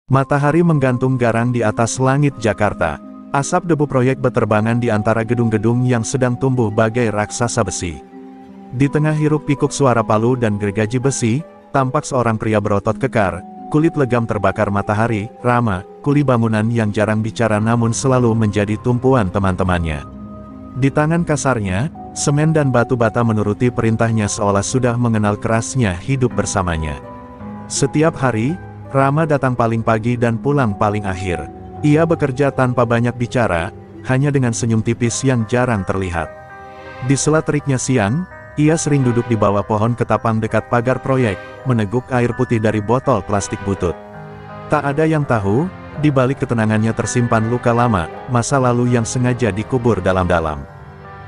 Matahari menggantung garang di atas langit Jakarta. Asap debu proyek berterbangan di antara gedung-gedung yang sedang tumbuh bagai raksasa besi. Di tengah hiruk-pikuk suara palu dan gergaji besi, tampak seorang pria berotot kekar, kulit legam terbakar matahari. Rama, kuli bangunan yang jarang bicara namun selalu menjadi tumpuan teman-temannya. Di tangan kasarnya, semen dan batu bata menuruti perintahnya seolah sudah mengenal kerasnya hidup bersamanya. Setiap hari, Rama datang paling pagi dan pulang paling akhir. Ia bekerja tanpa banyak bicara, hanya dengan senyum tipis yang jarang terlihat. Di sela teriknya siang, ia sering duduk di bawah pohon ketapang dekat pagar proyek, meneguk air putih dari botol plastik butut. Tak ada yang tahu, di balik ketenangannya tersimpan luka lama, masa lalu yang sengaja dikubur dalam-dalam.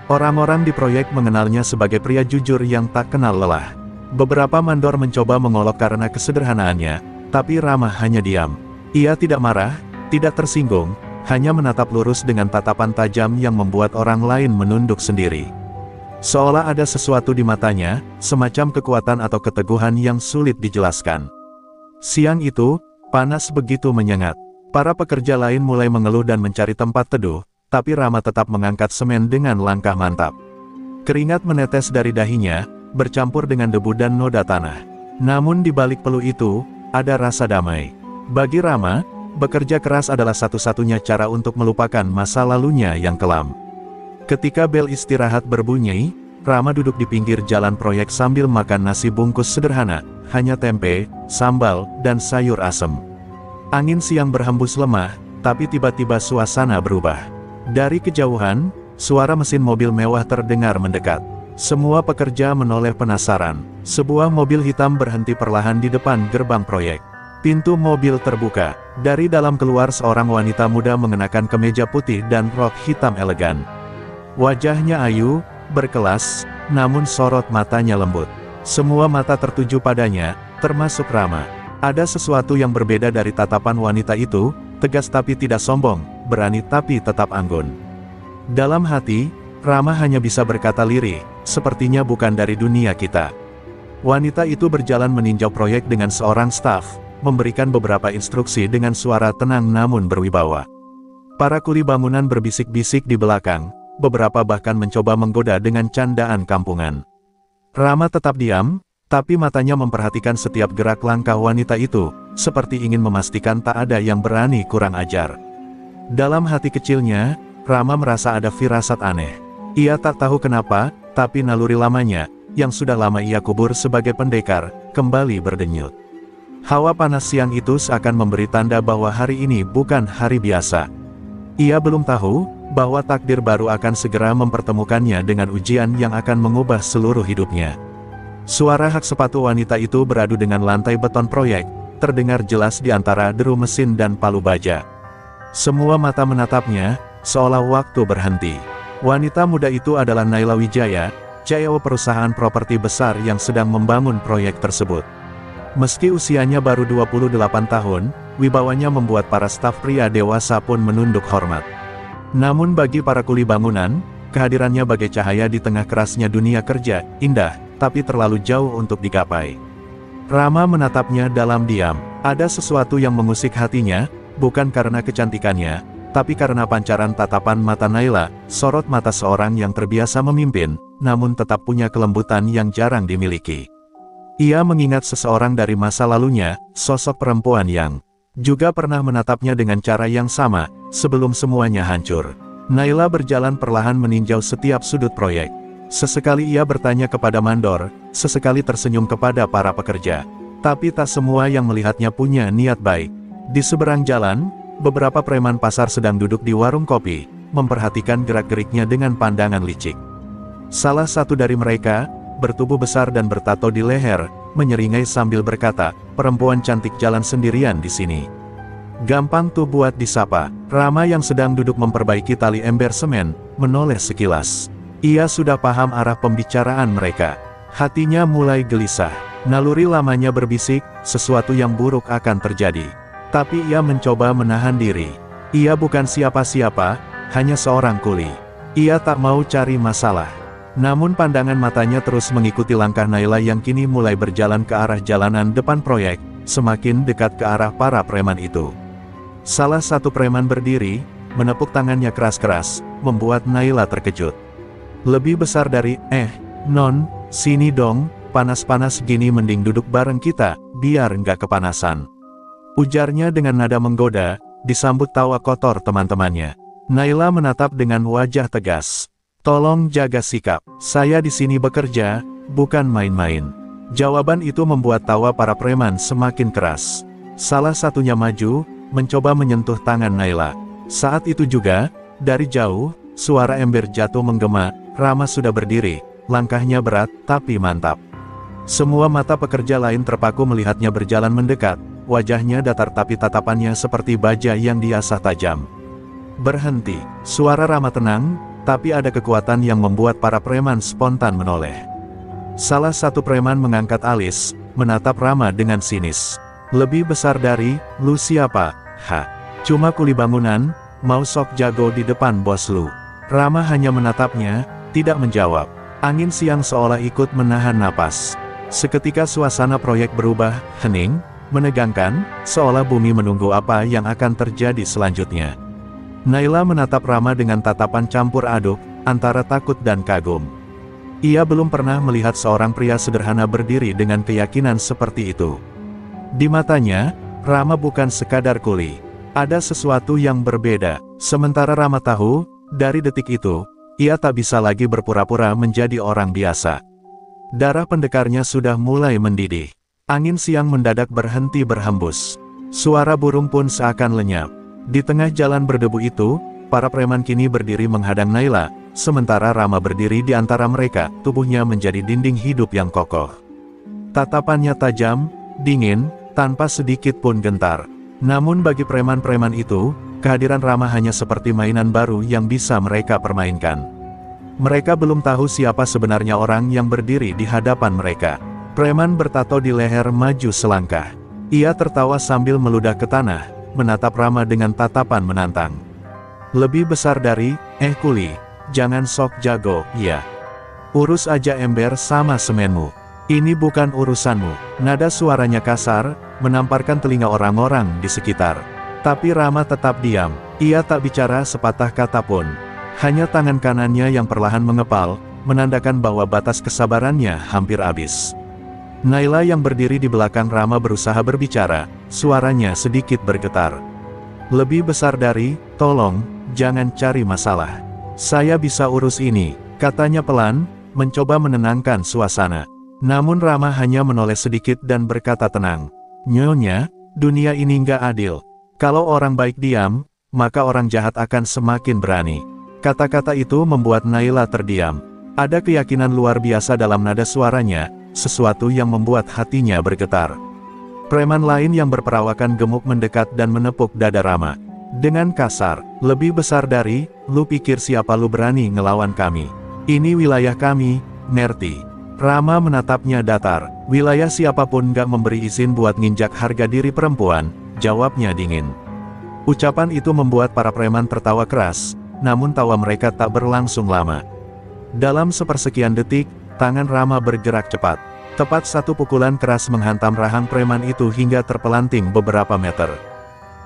Orang-orang di proyek mengenalnya sebagai pria jujur yang tak kenal lelah. Beberapa mandor mencoba mengolok karena kesederhanaannya, tapi Rama hanya diam. Ia tidak marah, tidak tersinggung, hanya menatap lurus dengan tatapan tajam yang membuat orang lain menunduk sendiri. Seolah ada sesuatu di matanya, semacam kekuatan atau keteguhan yang sulit dijelaskan. Siang itu, panas begitu menyengat. Para pekerja lain mulai mengeluh dan mencari tempat teduh, tapi Rama tetap mengangkat semen dengan langkah mantap. Keringat menetes dari dahinya, bercampur dengan debu dan noda tanah. Namun di balik peluh itu, ada rasa damai. Bagi Rama, bekerja keras adalah satu-satunya cara untuk melupakan masa lalunya yang kelam. Ketika bel istirahat berbunyi, Rama duduk di pinggir jalan proyek sambil makan nasi bungkus sederhana, hanya tempe, sambal, dan sayur asem. Angin siang berhembus lemah, tapi tiba-tiba suasana berubah. Dari kejauhan, suara mesin mobil mewah terdengar mendekat. Semua pekerja menoleh penasaran. Sebuah mobil hitam berhenti perlahan di depan gerbang proyek. Pintu mobil terbuka. Dari dalam keluar seorang wanita muda mengenakan kemeja putih dan rok hitam elegan. Wajahnya ayu, berkelas, namun sorot matanya lembut. Semua mata tertuju padanya, termasuk Rama. Ada sesuatu yang berbeda dari tatapan wanita itu, tegas tapi tidak sombong, berani tapi tetap anggun. Dalam hati, Rama hanya bisa berkata lirih, sepertinya bukan dari dunia kita. Wanita itu berjalan meninjau proyek dengan seorang staf, memberikan beberapa instruksi dengan suara tenang namun berwibawa. Para kuli bangunan berbisik-bisik di belakang, beberapa bahkan mencoba menggoda dengan candaan kampungan. Rama tetap diam, tapi matanya memperhatikan setiap gerak langkah wanita itu, seperti ingin memastikan tak ada yang berani kurang ajar. Dalam hati kecilnya, Rama merasa ada firasat aneh. Ia tak tahu kenapa, tapi naluri lamanya, yang sudah lama ia kubur sebagai pendekar, kembali berdenyut. Hawa panas siang itu seakan memberi tanda bahwa hari ini bukan hari biasa. Ia belum tahu, bahwa takdir baru akan segera mempertemukannya dengan ujian yang akan mengubah seluruh hidupnya. Suara hak sepatu wanita itu beradu dengan lantai beton proyek, terdengar jelas di antara deru mesin dan palu baja. Semua mata menatapnya, seolah waktu berhenti. Wanita muda itu adalah Naila Wijaya, CEO perusahaan properti besar yang sedang membangun proyek tersebut. Meski usianya baru 28 tahun, wibawanya membuat para staf pria dewasa pun menunduk hormat. Namun bagi para kuli bangunan, kehadirannya bagai cahaya di tengah kerasnya dunia kerja, indah, tapi terlalu jauh untuk digapai. Rama menatapnya dalam diam. Ada sesuatu yang mengusik hatinya, bukan karena kecantikannya, tapi karena pancaran tatapan mata Naila, sorot mata seorang yang terbiasa memimpin, namun tetap punya kelembutan yang jarang dimiliki. Ia mengingat seseorang dari masa lalunya, sosok perempuan yang juga pernah menatapnya dengan cara yang sama, sebelum semuanya hancur. Naila berjalan perlahan meninjau setiap sudut proyek. Sesekali ia bertanya kepada mandor, sesekali tersenyum kepada para pekerja. Tapi tak semua yang melihatnya punya niat baik. Di seberang jalan, beberapa preman pasar sedang duduk di warung kopi, memperhatikan gerak-geriknya dengan pandangan licik. Salah satu dari mereka, bertubuh besar dan bertato di leher, menyeringai sambil berkata, "Perempuan cantik jalan sendirian di sini. Gampang tuh buat disapa." Rama yang sedang duduk memperbaiki tali ember semen, menoleh sekilas. Ia sudah paham arah pembicaraan mereka. Hatinya mulai gelisah. Naluri lamanya berbisik, sesuatu yang buruk akan terjadi. Tapi ia mencoba menahan diri. Ia bukan siapa-siapa, hanya seorang kuli. Ia tak mau cari masalah. Namun pandangan matanya terus mengikuti langkah Naila yang kini mulai berjalan ke arah jalanan depan proyek, semakin dekat ke arah para preman itu. Salah satu preman berdiri, menepuk tangannya keras-keras, membuat Naila terkejut. Lebih besar dari, non, sini dong, panas-panas gini mending duduk bareng kita, biar nggak kepanasan. Ujarnya dengan nada menggoda, disambut tawa kotor teman-temannya. Naila menatap dengan wajah tegas. Tolong jaga sikap, saya di sini bekerja, bukan main-main. Jawaban itu membuat tawa para preman semakin keras. Salah satunya maju, mencoba menyentuh tangan Naila. Saat itu juga, dari jauh, suara ember jatuh menggema. Rama sudah berdiri, langkahnya berat, tapi mantap. Semua mata pekerja lain terpaku melihatnya berjalan mendekat, wajahnya datar tapi tatapannya seperti baja yang diasah tajam. Berhenti, suara Rama tenang, tapi ada kekuatan yang membuat para preman spontan menoleh. Salah satu preman mengangkat alis, menatap Rama dengan sinis. Lebih besar dari, lu siapa? Cuma kuli bangunan, mau sok jago di depan bos lu. Rama hanya menatapnya, tidak menjawab. Angin siang seolah ikut menahan napas. Seketika suasana proyek berubah, hening, menegangkan, seolah bumi menunggu apa yang akan terjadi selanjutnya. Naila menatap Rama dengan tatapan campur aduk, antara takut dan kagum. Ia belum pernah melihat seorang pria sederhana berdiri dengan keyakinan seperti itu. Di matanya, Rama bukan sekadar kuli. Ada sesuatu yang berbeda. Sementara Rama tahu, dari detik itu, ia tak bisa lagi berpura-pura menjadi orang biasa. Darah pendekarnya sudah mulai mendidih. Angin siang mendadak berhenti berhembus. Suara burung pun seakan lenyap. Di tengah jalan berdebu itu, para preman kini berdiri menghadang Naila, sementara Rama berdiri di antara mereka, tubuhnya menjadi dinding hidup yang kokoh. Tatapannya tajam, dingin, tanpa sedikit pun gentar. Namun bagi preman-preman itu, kehadiran Rama hanya seperti mainan baru yang bisa mereka permainkan. Mereka belum tahu siapa sebenarnya orang yang berdiri di hadapan mereka. Preman bertato di leher maju selangkah. Ia tertawa sambil meludah ke tanah, menatap Rama dengan tatapan menantang. Lebih besar dari, kuli, jangan sok jago, ya. Urus aja ember sama semenmu. Ini bukan urusanmu. Nada suaranya kasar, menamparkan telinga orang-orang di sekitar. Tapi Rama tetap diam. Ia tak bicara sepatah kata pun. Hanya tangan kanannya yang perlahan mengepal, menandakan bahwa batas kesabarannya hampir habis. Naila yang berdiri di belakang Rama berusaha berbicara, suaranya sedikit bergetar. Lebih besar dari, tolong, jangan cari masalah. Saya bisa urus ini, katanya pelan, mencoba menenangkan suasana. Namun Rama hanya menoleh sedikit dan berkata tenang. Nyonya, dunia ini nggak adil. Kalau orang baik diam, maka orang jahat akan semakin berani. Kata-kata itu membuat Naila terdiam. Ada keyakinan luar biasa dalam nada suaranya, sesuatu yang membuat hatinya bergetar. Preman lain yang berperawakan gemuk mendekat dan menepuk dada Rama. Dengan kasar, lebih besar dari, lu pikir siapa lu berani ngelawan kami? Ini wilayah kami, ngerti? Rama menatapnya datar. Wilayah siapapun gak memberi izin buat nginjak harga diri perempuan, jawabnya dingin. Ucapan itu membuat para preman tertawa keras, namun tawa mereka tak berlangsung lama. Dalam sepersekian detik, tangan Rama bergerak cepat. Tepat satu pukulan keras menghantam rahang preman itu hingga terpelanting beberapa meter.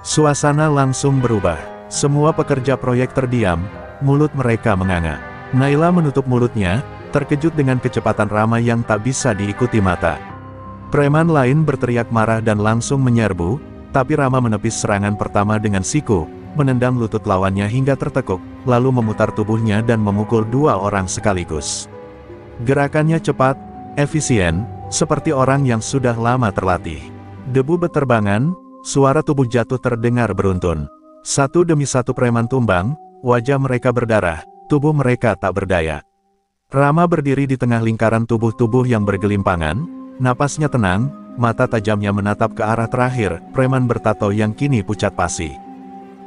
Suasana langsung berubah. Semua pekerja proyek terdiam, mulut mereka menganga. Naila menutup mulutnya, terkejut dengan kecepatan Rama yang tak bisa diikuti mata. Preman lain berteriak marah dan langsung menyerbu, tapi Rama menepis serangan pertama dengan siku, menendang lutut lawannya hingga tertekuk, lalu memutar tubuhnya dan memukul dua orang sekaligus. Gerakannya cepat, efisien, seperti orang yang sudah lama terlatih. Debu beterbangan, suara tubuh jatuh terdengar beruntun. Satu demi satu preman tumbang, wajah mereka berdarah, tubuh mereka tak berdaya. Rama berdiri di tengah lingkaran tubuh-tubuh yang bergelimpangan, napasnya tenang, mata tajamnya menatap ke arah terakhir, preman bertato yang kini pucat pasi.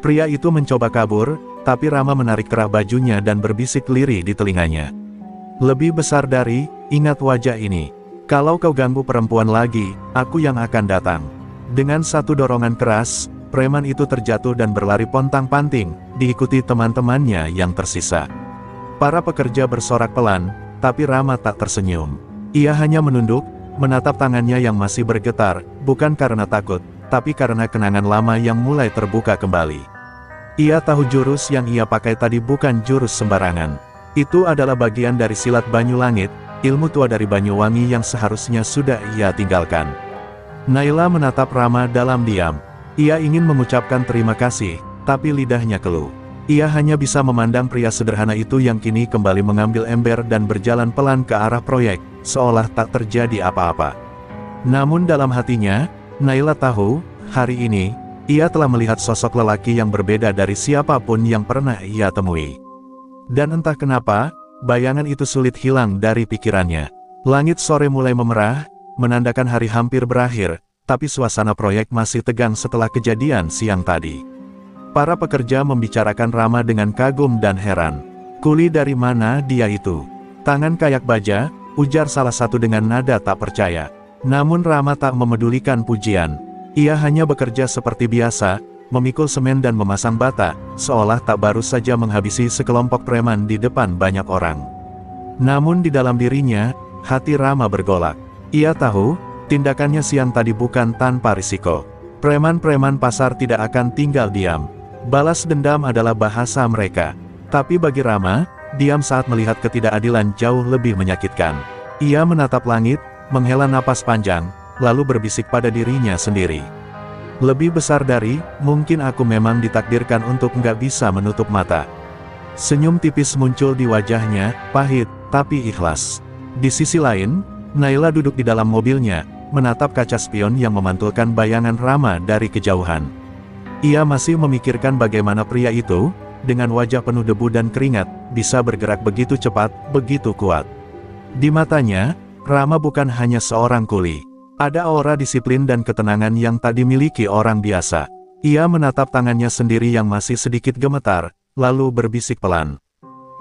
Pria itu mencoba kabur, tapi Rama menarik kerah bajunya dan berbisik lirih di telinganya. Lebih besar dari, ingat wajah ini. Kalau kau ganggu perempuan lagi, aku yang akan datang. Dengan satu dorongan keras, preman itu terjatuh dan berlari pontang-panting, diikuti teman-temannya yang tersisa. Para pekerja bersorak pelan, tapi Rama tak tersenyum. Ia hanya menunduk, menatap tangannya yang masih bergetar, bukan karena takut, tapi karena kenangan lama yang mulai terbuka kembali. Ia tahu jurus yang ia pakai tadi bukan jurus sembarangan. Itu adalah bagian dari silat Banyulangit, ilmu tua dari Banyuwangi yang seharusnya sudah ia tinggalkan. Naila menatap Rama dalam diam. Ia ingin mengucapkan terima kasih, tapi lidahnya keluh. Ia hanya bisa memandang pria sederhana itu yang kini kembali mengambil ember dan berjalan pelan ke arah proyek, seolah tak terjadi apa-apa. Namun dalam hatinya, Naila tahu, hari ini, ia telah melihat sosok lelaki yang berbeda dari siapapun yang pernah ia temui. Dan entah kenapa, bayangan itu sulit hilang dari pikirannya. Langit sore mulai memerah, menandakan hari hampir berakhir, tapi suasana proyek masih tegang setelah kejadian siang tadi. Para pekerja membicarakan Rama dengan kagum dan heran. Kuli dari mana dia itu? Tangan kayak baja, ujar salah satu dengan nada tak percaya. Namun Rama tak memedulikan pujian. Ia hanya bekerja seperti biasa, memikul semen dan memasang bata, seolah tak baru saja menghabisi sekelompok preman di depan banyak orang. Namun di dalam dirinya, hati Rama bergolak. Ia tahu, tindakannya siang tadi bukan tanpa risiko. Preman-preman pasar tidak akan tinggal diam. Balas dendam adalah bahasa mereka. Tapi bagi Rama, diam saat melihat ketidakadilan jauh lebih menyakitkan. Ia menatap langit, menghela napas panjang, lalu berbisik pada dirinya sendiri. Lebih besar dari, mungkin aku memang ditakdirkan untuk nggak bisa menutup mata. Senyum tipis muncul di wajahnya, pahit, tapi ikhlas. Di sisi lain, Naila duduk di dalam mobilnya, menatap kaca spion yang memantulkan bayangan Rama dari kejauhan. Ia masih memikirkan bagaimana pria itu, dengan wajah penuh debu dan keringat, bisa bergerak begitu cepat, begitu kuat. Di matanya, Rama bukan hanya seorang kuli. Ada aura disiplin dan ketenangan yang tak dimiliki orang biasa. Ia menatap tangannya sendiri yang masih sedikit gemetar, lalu berbisik pelan.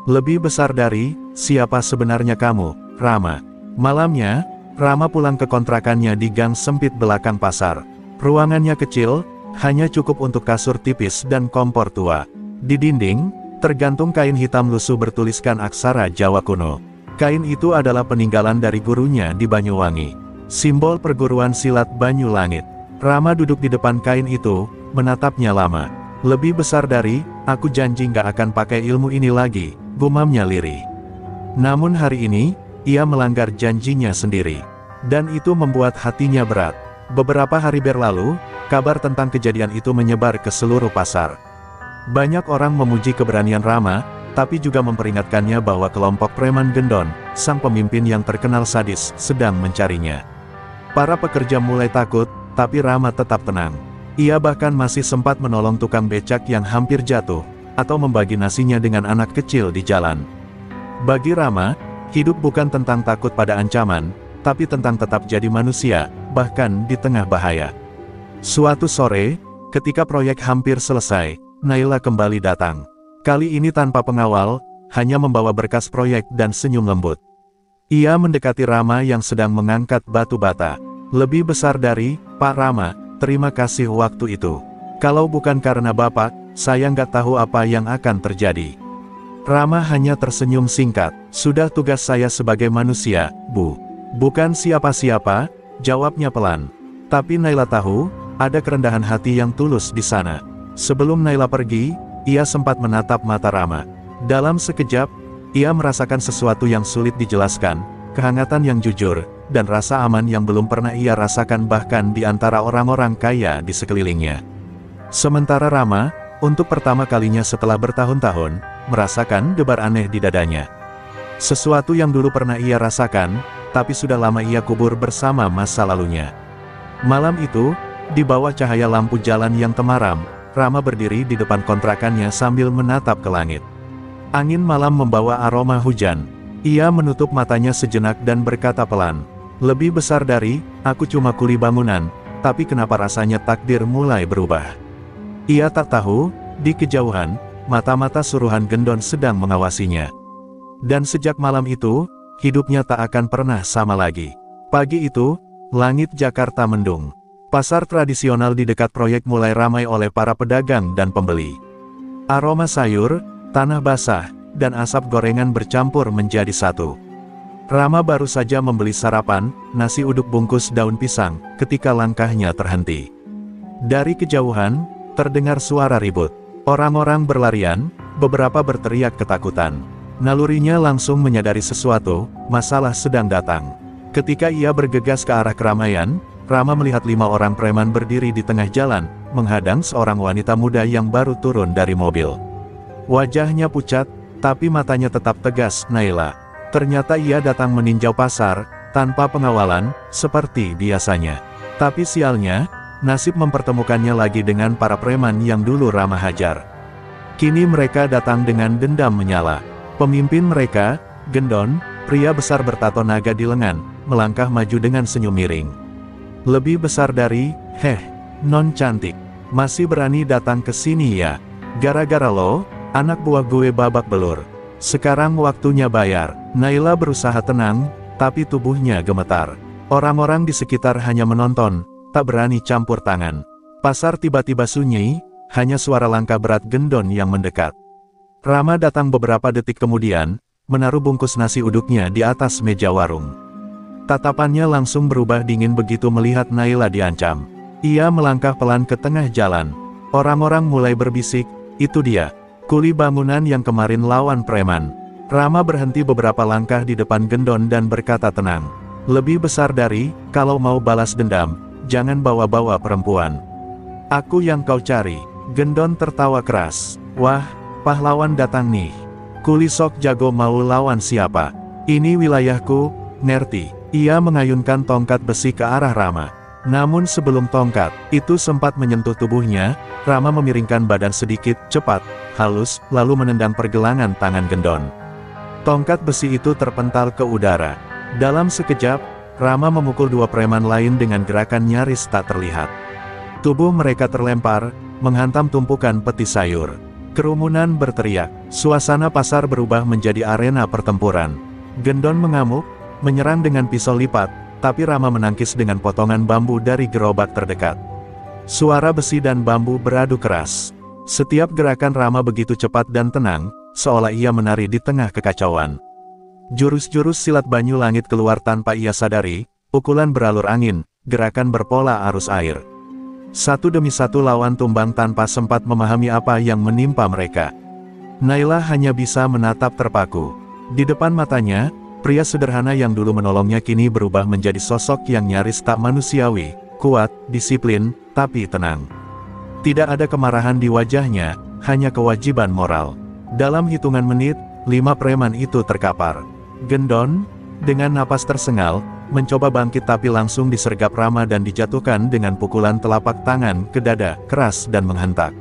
Lebih besar dari, siapa sebenarnya kamu, Rama? Malamnya, Rama pulang ke kontrakannya di gang sempit belakang pasar. Ruangannya kecil, hanya cukup untuk kasur tipis dan kompor tua. Di dinding, tergantung kain hitam lusuh bertuliskan aksara Jawa kuno. Kain itu adalah peninggalan dari gurunya di Banyuwangi. Simbol perguruan silat Banyulangit. Rama duduk di depan kain itu, menatapnya lama. Lebih besar dari, aku janji gak akan pakai ilmu ini lagi, gumamnya lirih. Namun hari ini, ia melanggar janjinya sendiri. Dan itu membuat hatinya berat. Beberapa hari berlalu, kabar tentang kejadian itu menyebar ke seluruh pasar. Banyak orang memuji keberanian Rama, tapi juga memperingatkannya bahwa kelompok preman Gendon, sang pemimpin yang terkenal sadis, sedang mencarinya. Para pekerja mulai takut, tapi Rama tetap tenang. Ia bahkan masih sempat menolong tukang becak yang hampir jatuh, atau membagi nasinya dengan anak kecil di jalan. Bagi Rama, hidup bukan tentang takut pada ancaman, tapi tentang tetap jadi manusia, bahkan di tengah bahaya. Suatu sore, ketika proyek hampir selesai, Naila kembali datang. Kali ini tanpa pengawal, hanya membawa berkas proyek dan senyum lembut. Ia mendekati Rama yang sedang mengangkat batu bata. Lebih besar dari, Pak Rama, terima kasih waktu itu. Kalau bukan karena Bapak, saya nggak tahu apa yang akan terjadi. Rama hanya tersenyum singkat. Sudah tugas saya sebagai manusia, Bu. Bukan siapa-siapa, jawabnya pelan. Tapi Naila tahu, ada kerendahan hati yang tulus di sana. Sebelum Naila pergi, ia sempat menatap mata Rama. Dalam sekejap, ia merasakan sesuatu yang sulit dijelaskan, kehangatan yang jujur, dan rasa aman yang belum pernah ia rasakan bahkan di antara orang-orang kaya di sekelilingnya. Sementara Rama, untuk pertama kalinya setelah bertahun-tahun, merasakan debar aneh di dadanya. Sesuatu yang dulu pernah ia rasakan, tapi sudah lama ia kubur bersama masa lalunya. Malam itu, di bawah cahaya lampu jalan yang temaram, Rama berdiri di depan kontrakannya sambil menatap ke langit. Angin malam membawa aroma hujan. Ia menutup matanya sejenak dan berkata pelan, "Lebih besar dari, aku cuma kuli bangunan, tapi kenapa rasanya takdir mulai berubah?" Ia tak tahu, di kejauhan, mata-mata suruhan Gendon sedang mengawasinya. Dan sejak malam itu, hidupnya tak akan pernah sama lagi. Pagi itu, langit Jakarta mendung. Pasar tradisional di dekat proyek mulai ramai oleh para pedagang dan pembeli. Aroma sayur, tanah basah, dan asap gorengan bercampur menjadi satu. Rama baru saja membeli sarapan, nasi uduk bungkus daun pisang, ketika langkahnya terhenti. Dari kejauhan, terdengar suara ribut. Orang-orang berlarian, beberapa berteriak ketakutan. Nalurinya langsung menyadari sesuatu, masalah sedang datang. Ketika ia bergegas ke arah keramaian, Rama melihat 5 orang preman berdiri di tengah jalan, menghadang seorang wanita muda yang baru turun dari mobil. Wajahnya pucat, tapi matanya tetap tegas. Naila. Ternyata ia datang meninjau pasar, tanpa pengawalan, seperti biasanya. Tapi sialnya, nasib mempertemukannya lagi dengan para preman yang dulu Rama hajar. Kini mereka datang dengan dendam menyala. Pemimpin mereka, Gendon, pria besar bertato naga di lengan, melangkah maju dengan senyum miring. Lebih besar dari, non cantik. Masih berani datang ke sini ya? Gara-gara lo, anak buah gue babak belur. Sekarang waktunya bayar. Naila berusaha tenang, tapi tubuhnya gemetar. Orang-orang di sekitar hanya menonton, tak berani campur tangan. Pasar tiba-tiba sunyi, hanya suara langkah berat Gendon yang mendekat. Rama datang beberapa detik kemudian, menaruh bungkus nasi uduknya di atas meja warung. Tatapannya langsung berubah dingin begitu melihat Naila diancam. Ia melangkah pelan ke tengah jalan. Orang-orang mulai berbisik, itu dia, kuli bangunan yang kemarin lawan preman. Rama berhenti beberapa langkah di depan Gendon dan berkata tenang. Lebih besar dari, kalau mau balas dendam, jangan bawa-bawa perempuan. Aku yang kau cari. Gendon tertawa keras. Wah, pahlawan datang nih. Kuli sok jago mau lawan siapa? Ini wilayahku, ngerti. Ia mengayunkan tongkat besi ke arah Rama. Namun sebelum tongkat itu sempat menyentuh tubuhnya, Rama memiringkan badan sedikit, cepat, halus, lalu menendang pergelangan tangan Gendon. Tongkat besi itu terpental ke udara. Dalam sekejap, Rama memukul 2 preman lain dengan gerakan nyaris tak terlihat. Tubuh mereka terlempar, menghantam tumpukan peti sayur. Kerumunan berteriak, suasana pasar berubah menjadi arena pertempuran. Gendon mengamuk, menyerang dengan pisau lipat, tapi Rama menangkis dengan potongan bambu dari gerobak terdekat. Suara besi dan bambu beradu keras. Setiap gerakan Rama begitu cepat dan tenang, seolah ia menari di tengah kekacauan. Jurus-jurus silat banyu langit keluar tanpa ia sadari, pukulan beralur angin, gerakan berpola arus air. Satu demi satu lawan tumbang tanpa sempat memahami apa yang menimpa mereka. Naila hanya bisa menatap terpaku. Di depan matanya, pria sederhana yang dulu menolongnya kini berubah menjadi sosok yang nyaris tak manusiawi, kuat, disiplin, tapi tenang. Tidak ada kemarahan di wajahnya, hanya kewajiban moral. Dalam hitungan menit, 5 preman itu terkapar. Gendon, dengan napas tersengal, mencoba bangkit tapi langsung disergap Rama dan dijatuhkan dengan pukulan telapak tangan ke dada, keras dan menghentak.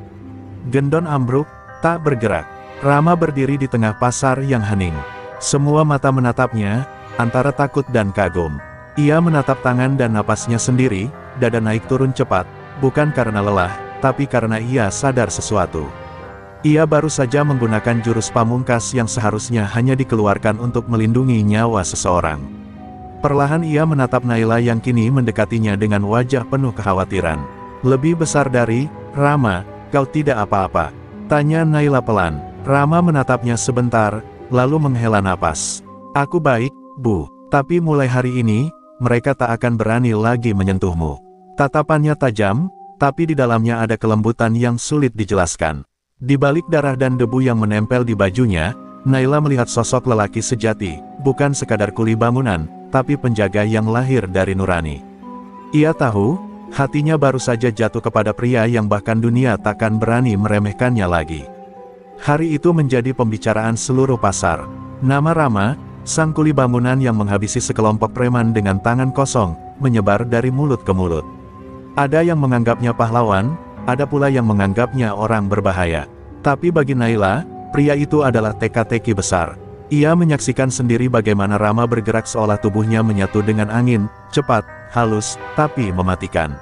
Gendon ambruk, tak bergerak. Rama berdiri di tengah pasar yang hening. Semua mata menatapnya, antara takut dan kagum. Ia menatap tangan dan napasnya sendiri, dada naik turun cepat, bukan karena lelah, tapi karena ia sadar sesuatu. Ia baru saja menggunakan jurus pamungkas yang seharusnya hanya dikeluarkan untuk melindungi nyawa seseorang. Perlahan ia menatap Naila yang kini mendekatinya dengan wajah penuh kekhawatiran. Lebih besar dari, Rama, kau tidak apa-apa? Tanya Naila pelan. Rama menatapnya sebentar, lalu menghela napas. Aku baik, Bu. Tapi mulai hari ini, mereka tak akan berani lagi menyentuhmu. Tatapannya tajam, tapi di dalamnya ada kelembutan yang sulit dijelaskan. Di balik darah dan debu yang menempel di bajunya, Naila melihat sosok lelaki sejati, bukan sekadar kuli bangunan, tapi penjaga yang lahir dari nurani. Ia tahu, hatinya baru saja jatuh kepada pria yang bahkan dunia takkan berani meremehkannya lagi. Hari itu menjadi pembicaraan seluruh pasar. Nama Rama, sang kuli bangunan yang menghabisi sekelompok preman dengan tangan kosong, menyebar dari mulut ke mulut. Ada yang menganggapnya pahlawan, ada pula yang menganggapnya orang berbahaya. Tapi bagi Naila, pria itu adalah teka-teki besar. Ia menyaksikan sendiri bagaimana Rama bergerak seolah tubuhnya menyatu dengan angin, cepat, halus, tapi mematikan.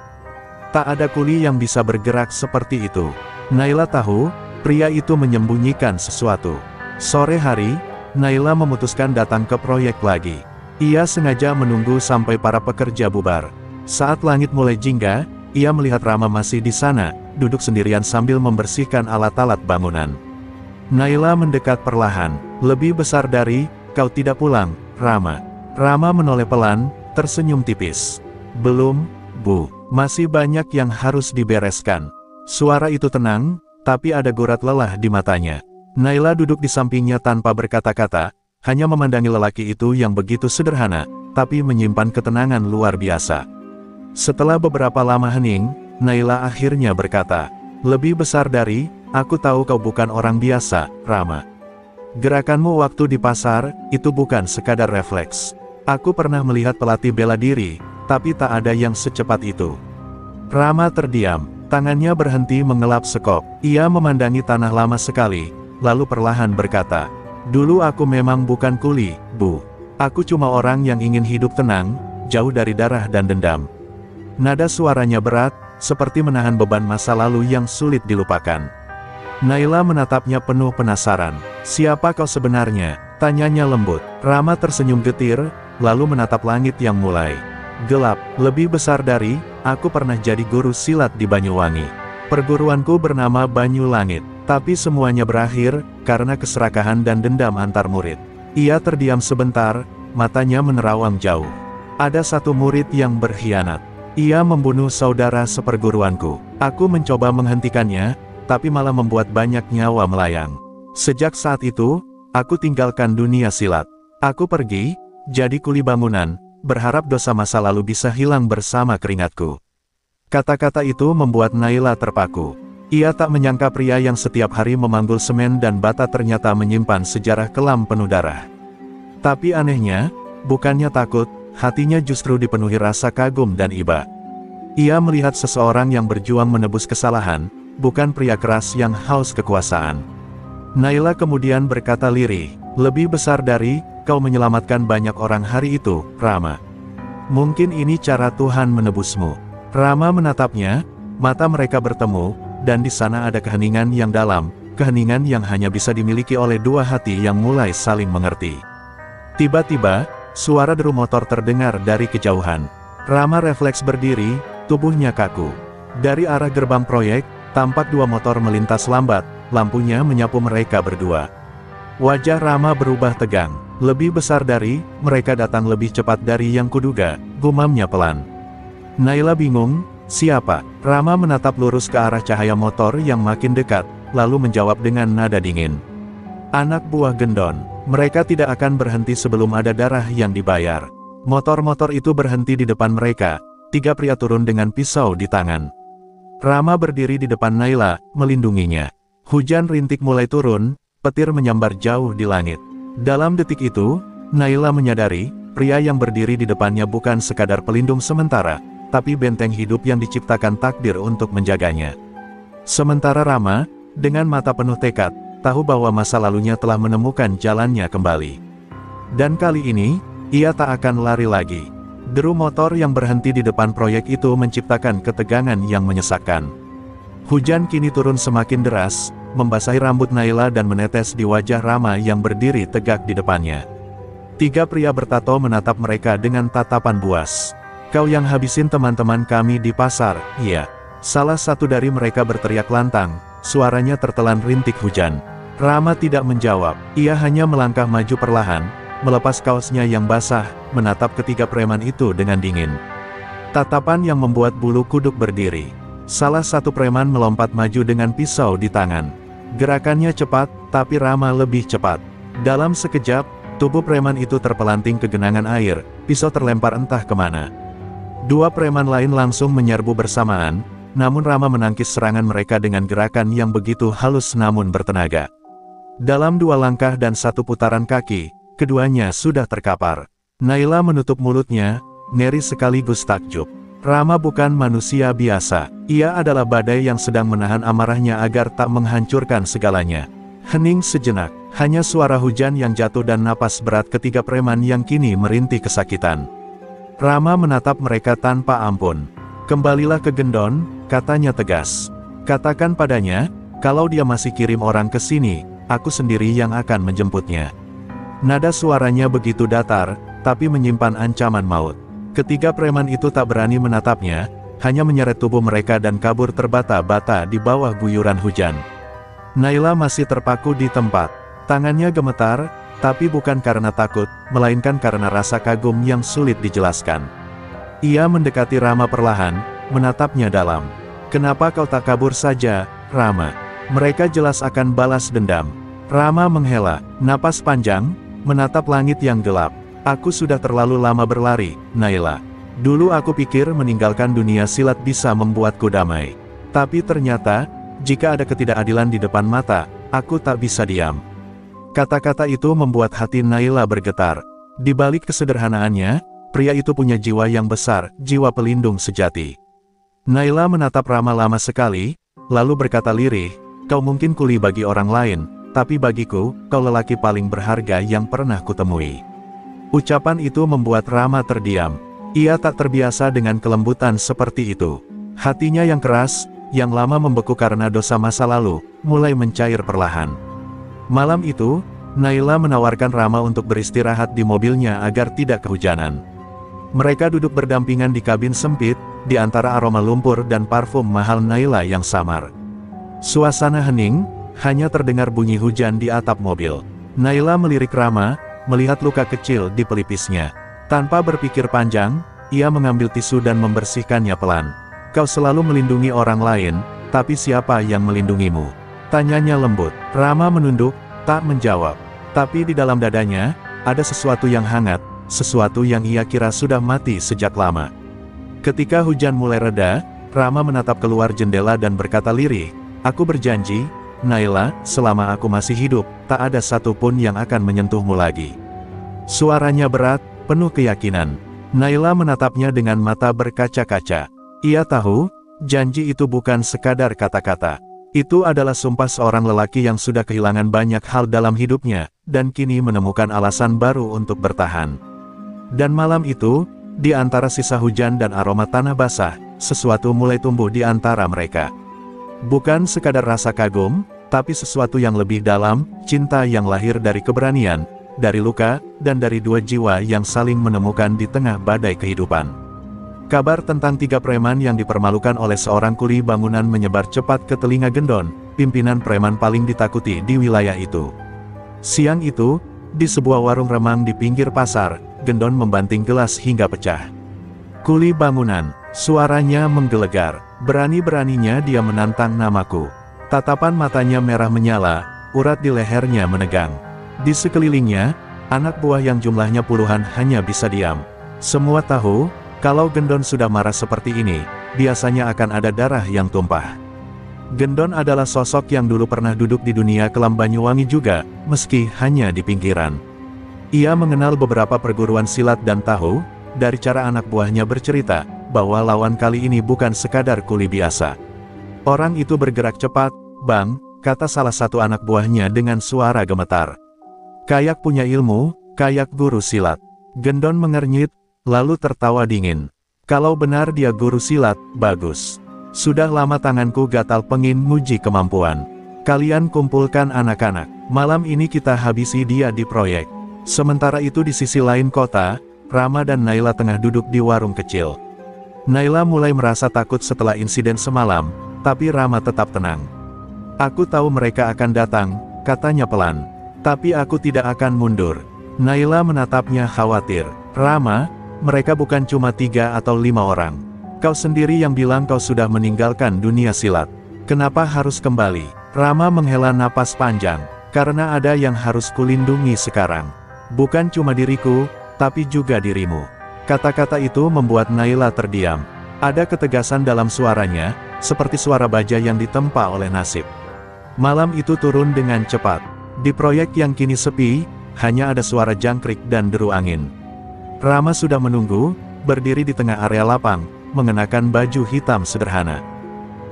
Tak ada kuli yang bisa bergerak seperti itu. Naila tahu, pria itu menyembunyikan sesuatu. Sore hari, Naila memutuskan datang ke proyek lagi. Ia sengaja menunggu sampai para pekerja bubar. Saat langit mulai jingga, ia melihat Rama masih di sana, duduk sendirian sambil membersihkan alat-alat bangunan. Naila mendekat perlahan. Lebih besar dari, kau tidak pulang, Rama. Rama menoleh pelan, tersenyum tipis. Belum, Bu. Masih banyak yang harus dibereskan. Suara itu tenang, tapi ada gurat lelah di matanya. Naila duduk di sampingnya tanpa berkata-kata, hanya memandangi lelaki itu yang begitu sederhana, tapi menyimpan ketenangan luar biasa. Setelah beberapa lama hening, Naila akhirnya berkata, "Lebih besar dari, aku tahu kau bukan orang biasa, Rama. Gerakanmu waktu di pasar, itu bukan sekadar refleks. Aku pernah melihat pelatih bela diri, tapi tak ada yang secepat itu." Rama terdiam, tangannya berhenti mengelap sekop. Ia memandangi tanah lama sekali, lalu perlahan berkata, "Dulu aku memang bukan kuli, Bu. Aku cuma orang yang ingin hidup tenang, jauh dari darah dan dendam." Nada suaranya berat, seperti menahan beban masa lalu yang sulit dilupakan. Naila menatapnya penuh penasaran. "Siapa kau sebenarnya?" tanyanya lembut. Rama tersenyum getir, lalu menatap langit yang mulai gelap. "Lebih besar dari, aku pernah jadi guru silat di Banyuwangi. Perguruanku bernama Banyu Langit, tapi semuanya berakhir, karena keserakahan dan dendam antar murid." Ia terdiam sebentar, matanya menerawang jauh. "Ada satu murid yang berkhianat. Ia membunuh saudara seperguruanku. Aku mencoba menghentikannya, tapi malah membuat banyak nyawa melayang. Sejak saat itu, aku tinggalkan dunia silat. Aku pergi, jadi kuli bangunan, berharap dosa masa lalu bisa hilang bersama keringatku." Kata-kata itu membuat Naila terpaku. Ia tak menyangka pria yang setiap hari memanggul semen dan bata ternyata menyimpan sejarah kelam penuh darah. Tapi anehnya, bukannya takut, hatinya justru dipenuhi rasa kagum dan iba. Ia melihat seseorang yang berjuang menebus kesalahan, bukan pria keras yang haus kekuasaan. Naila kemudian berkata lirih, "Lebih besar dari, kau menyelamatkan banyak orang hari itu, Rama. Mungkin ini cara Tuhan menebusmu." Rama menatapnya, mata mereka bertemu, dan di sana ada keheningan yang dalam, keheningan yang hanya bisa dimiliki oleh dua hati yang mulai saling mengerti. Tiba-tiba, suara deru motor terdengar dari kejauhan. Rama refleks berdiri, tubuhnya kaku. Dari arah gerbang proyek, tampak dua motor melintas lambat, lampunya menyapu mereka berdua. Wajah Rama berubah tegang. "Lebih besar dari, mereka datang lebih cepat dari yang kuduga," gumamnya pelan. Naila bingung, "Siapa?" Rama menatap lurus ke arah cahaya motor yang makin dekat, lalu menjawab dengan nada dingin. "Anak buah Gendon. Mereka tidak akan berhenti sebelum ada darah yang dibayar." Motor-motor itu berhenti di depan mereka, tiga pria turun dengan pisau di tangan. Rama berdiri di depan Naila, melindunginya. Hujan rintik mulai turun, petir menyambar jauh di langit. Dalam detik itu, Naila menyadari, pria yang berdiri di depannya bukan sekadar pelindung sementara, tapi benteng hidup yang diciptakan takdir untuk menjaganya. Sementara Rama, dengan mata penuh tekad, tahu bahwa masa lalunya telah menemukan jalannya kembali. Dan kali ini, ia tak akan lari lagi. Deru motor yang berhenti di depan proyek itu menciptakan ketegangan yang menyesakkan. Hujan kini turun semakin deras, membasahi rambut Naila dan menetes di wajah Rama yang berdiri tegak di depannya. Tiga pria bertato menatap mereka dengan tatapan buas. "Kau yang habisin teman-teman kami di pasar, iya." Salah satu dari mereka berteriak lantang, suaranya tertelan rintik hujan. Rama tidak menjawab, ia hanya melangkah maju perlahan, melepas kaosnya yang basah, menatap ketiga preman itu dengan dingin. Tatapan yang membuat bulu kuduk berdiri. Salah satu preman melompat maju dengan pisau di tangan. Gerakannya cepat, tapi Rama lebih cepat. Dalam sekejap, tubuh preman itu terpelanting ke genangan air, pisau terlempar entah kemana. Dua preman lain langsung menyerbu bersamaan, namun Rama menangkis serangan mereka dengan gerakan yang begitu halus namun bertenaga. Dalam dua langkah dan satu putaran kaki, keduanya sudah terkapar. Naila menutup mulutnya, ngeri sekaligus takjub. Rama bukan manusia biasa. Ia adalah badai yang sedang menahan amarahnya agar tak menghancurkan segalanya. Hening sejenak, hanya suara hujan yang jatuh dan napas berat ketiga preman yang kini merintih kesakitan. Rama menatap mereka tanpa ampun. "Kembalilah ke Gendon," katanya tegas. "Katakan padanya, kalau dia masih kirim orang ke sini, aku sendiri yang akan menjemputnya." Nada suaranya begitu datar, tapi menyimpan ancaman maut. Ketiga preman itu tak berani menatapnya, hanya menyeret tubuh mereka dan kabur terbata-bata di bawah guyuran hujan. Naila masih terpaku di tempat. Tangannya gemetar, Tapi bukan karena takut, melainkan karena rasa kagum yang sulit dijelaskan. Ia mendekati Rama perlahan, menatapnya dalam. "Kenapa kau tak kabur saja, Rama? Mereka jelas akan balas dendam." Rama menghela napas panjang, menatap langit yang gelap. "Aku sudah terlalu lama berlari, Naila. Dulu aku pikir meninggalkan dunia silat bisa membuatku damai. Tapi ternyata, jika ada ketidakadilan di depan mata, aku tak bisa diam." Kata-kata itu membuat hati Naila bergetar. Di balik kesederhanaannya, pria itu punya jiwa yang besar, jiwa pelindung sejati. Naila menatap Rama lama sekali, lalu berkata lirih, "Kau mungkin kuli bagi orang lain, tapi bagiku, kau lelaki paling berharga yang pernah kutemui." Ucapan itu membuat Rama terdiam. Ia tak terbiasa dengan kelembutan seperti itu. Hatinya yang keras, yang lama membeku karena dosa masa lalu, mulai mencair perlahan. Malam itu, Naila menawarkan Rama untuk beristirahat di mobilnya agar tidak kehujanan. Mereka duduk berdampingan di kabin sempit, di antara aroma lumpur dan parfum mahal Naila yang samar. Suasana hening, hanya terdengar bunyi hujan di atap mobil. Naila melirik Rama, melihat luka kecil di pelipisnya. Tanpa berpikir panjang, ia mengambil tisu dan membersihkannya pelan. "Kau selalu melindungi orang lain, tapi siapa yang melindungimu?" tanyanya lembut. Rama menunduk, tak menjawab. Tapi di dalam dadanya, ada sesuatu yang hangat, sesuatu yang ia kira sudah mati sejak lama. Ketika hujan mulai reda, Rama menatap keluar jendela dan berkata lirih, "Aku berjanji, Naila, selama aku masih hidup, tak ada satupun yang akan menyentuhmu lagi." Suaranya berat, penuh keyakinan. Naila menatapnya dengan mata berkaca-kaca. Ia tahu, janji itu bukan sekadar kata-kata. Itu adalah sumpah seorang lelaki yang sudah kehilangan banyak hal dalam hidupnya, dan kini menemukan alasan baru untuk bertahan. Dan malam itu, di antara sisa hujan dan aroma tanah basah, sesuatu mulai tumbuh di antara mereka. Bukan sekadar rasa kagum, tapi sesuatu yang lebih dalam, cinta yang lahir dari keberanian, dari luka, dan dari dua jiwa yang saling menemukan di tengah badai kehidupan. Kabar tentang 3 preman yang dipermalukan oleh seorang kuli bangunan menyebar cepat ke telinga Gendon, pimpinan preman paling ditakuti di wilayah itu. Siang itu, di sebuah warung remang di pinggir pasar, Gendon membanting gelas hingga pecah. "Kuli bangunan," suaranya menggelegar. "Berani-beraninya dia menantang namaku." Tatapan matanya merah menyala, urat di lehernya menegang. Di sekelilingnya, anak buah yang jumlahnya puluhan hanya bisa diam. Semua tahu, kalau Gendon sudah marah seperti ini, biasanya akan ada darah yang tumpah. Gendon adalah sosok yang dulu pernah duduk di dunia kelam Banyuwangi juga, meski hanya di pinggiran. Ia mengenal beberapa perguruan silat dan tahu, dari cara anak buahnya bercerita, bahwa lawan kali ini bukan sekadar kuli biasa. "Orang itu bergerak cepat, Bang," kata salah satu anak buahnya dengan suara gemetar. "Kayak punya ilmu, kayak guru silat." Gendon mengernyit, lalu tertawa dingin. "Kalau benar dia guru silat, bagus. Sudah lama tanganku gatal pengin nguji kemampuan. Kalian kumpulkan anak-anak. Malam ini kita habisi dia di proyek." Sementara itu di sisi lain kota, Rama dan Naila tengah duduk di warung kecil. Naila mulai merasa takut setelah insiden semalam, tapi Rama tetap tenang. "Aku tahu mereka akan datang," katanya pelan. "Tapi aku tidak akan mundur." Naila menatapnya khawatir. "Rama, mereka bukan cuma 3 atau 5 orang. Kau sendiri yang bilang kau sudah meninggalkan dunia silat. Kenapa harus kembali?" Rama menghela napas panjang. "Karena ada yang harus kulindungi sekarang. Bukan cuma diriku, tapi juga dirimu." Kata-kata itu membuat Naila terdiam. Ada ketegasan dalam suaranya, seperti suara baja yang ditempa oleh nasib. Malam itu turun dengan cepat. Di proyek yang kini sepi, hanya ada suara jangkrik dan deru angin. Rama sudah menunggu, berdiri di tengah area lapang, mengenakan baju hitam sederhana.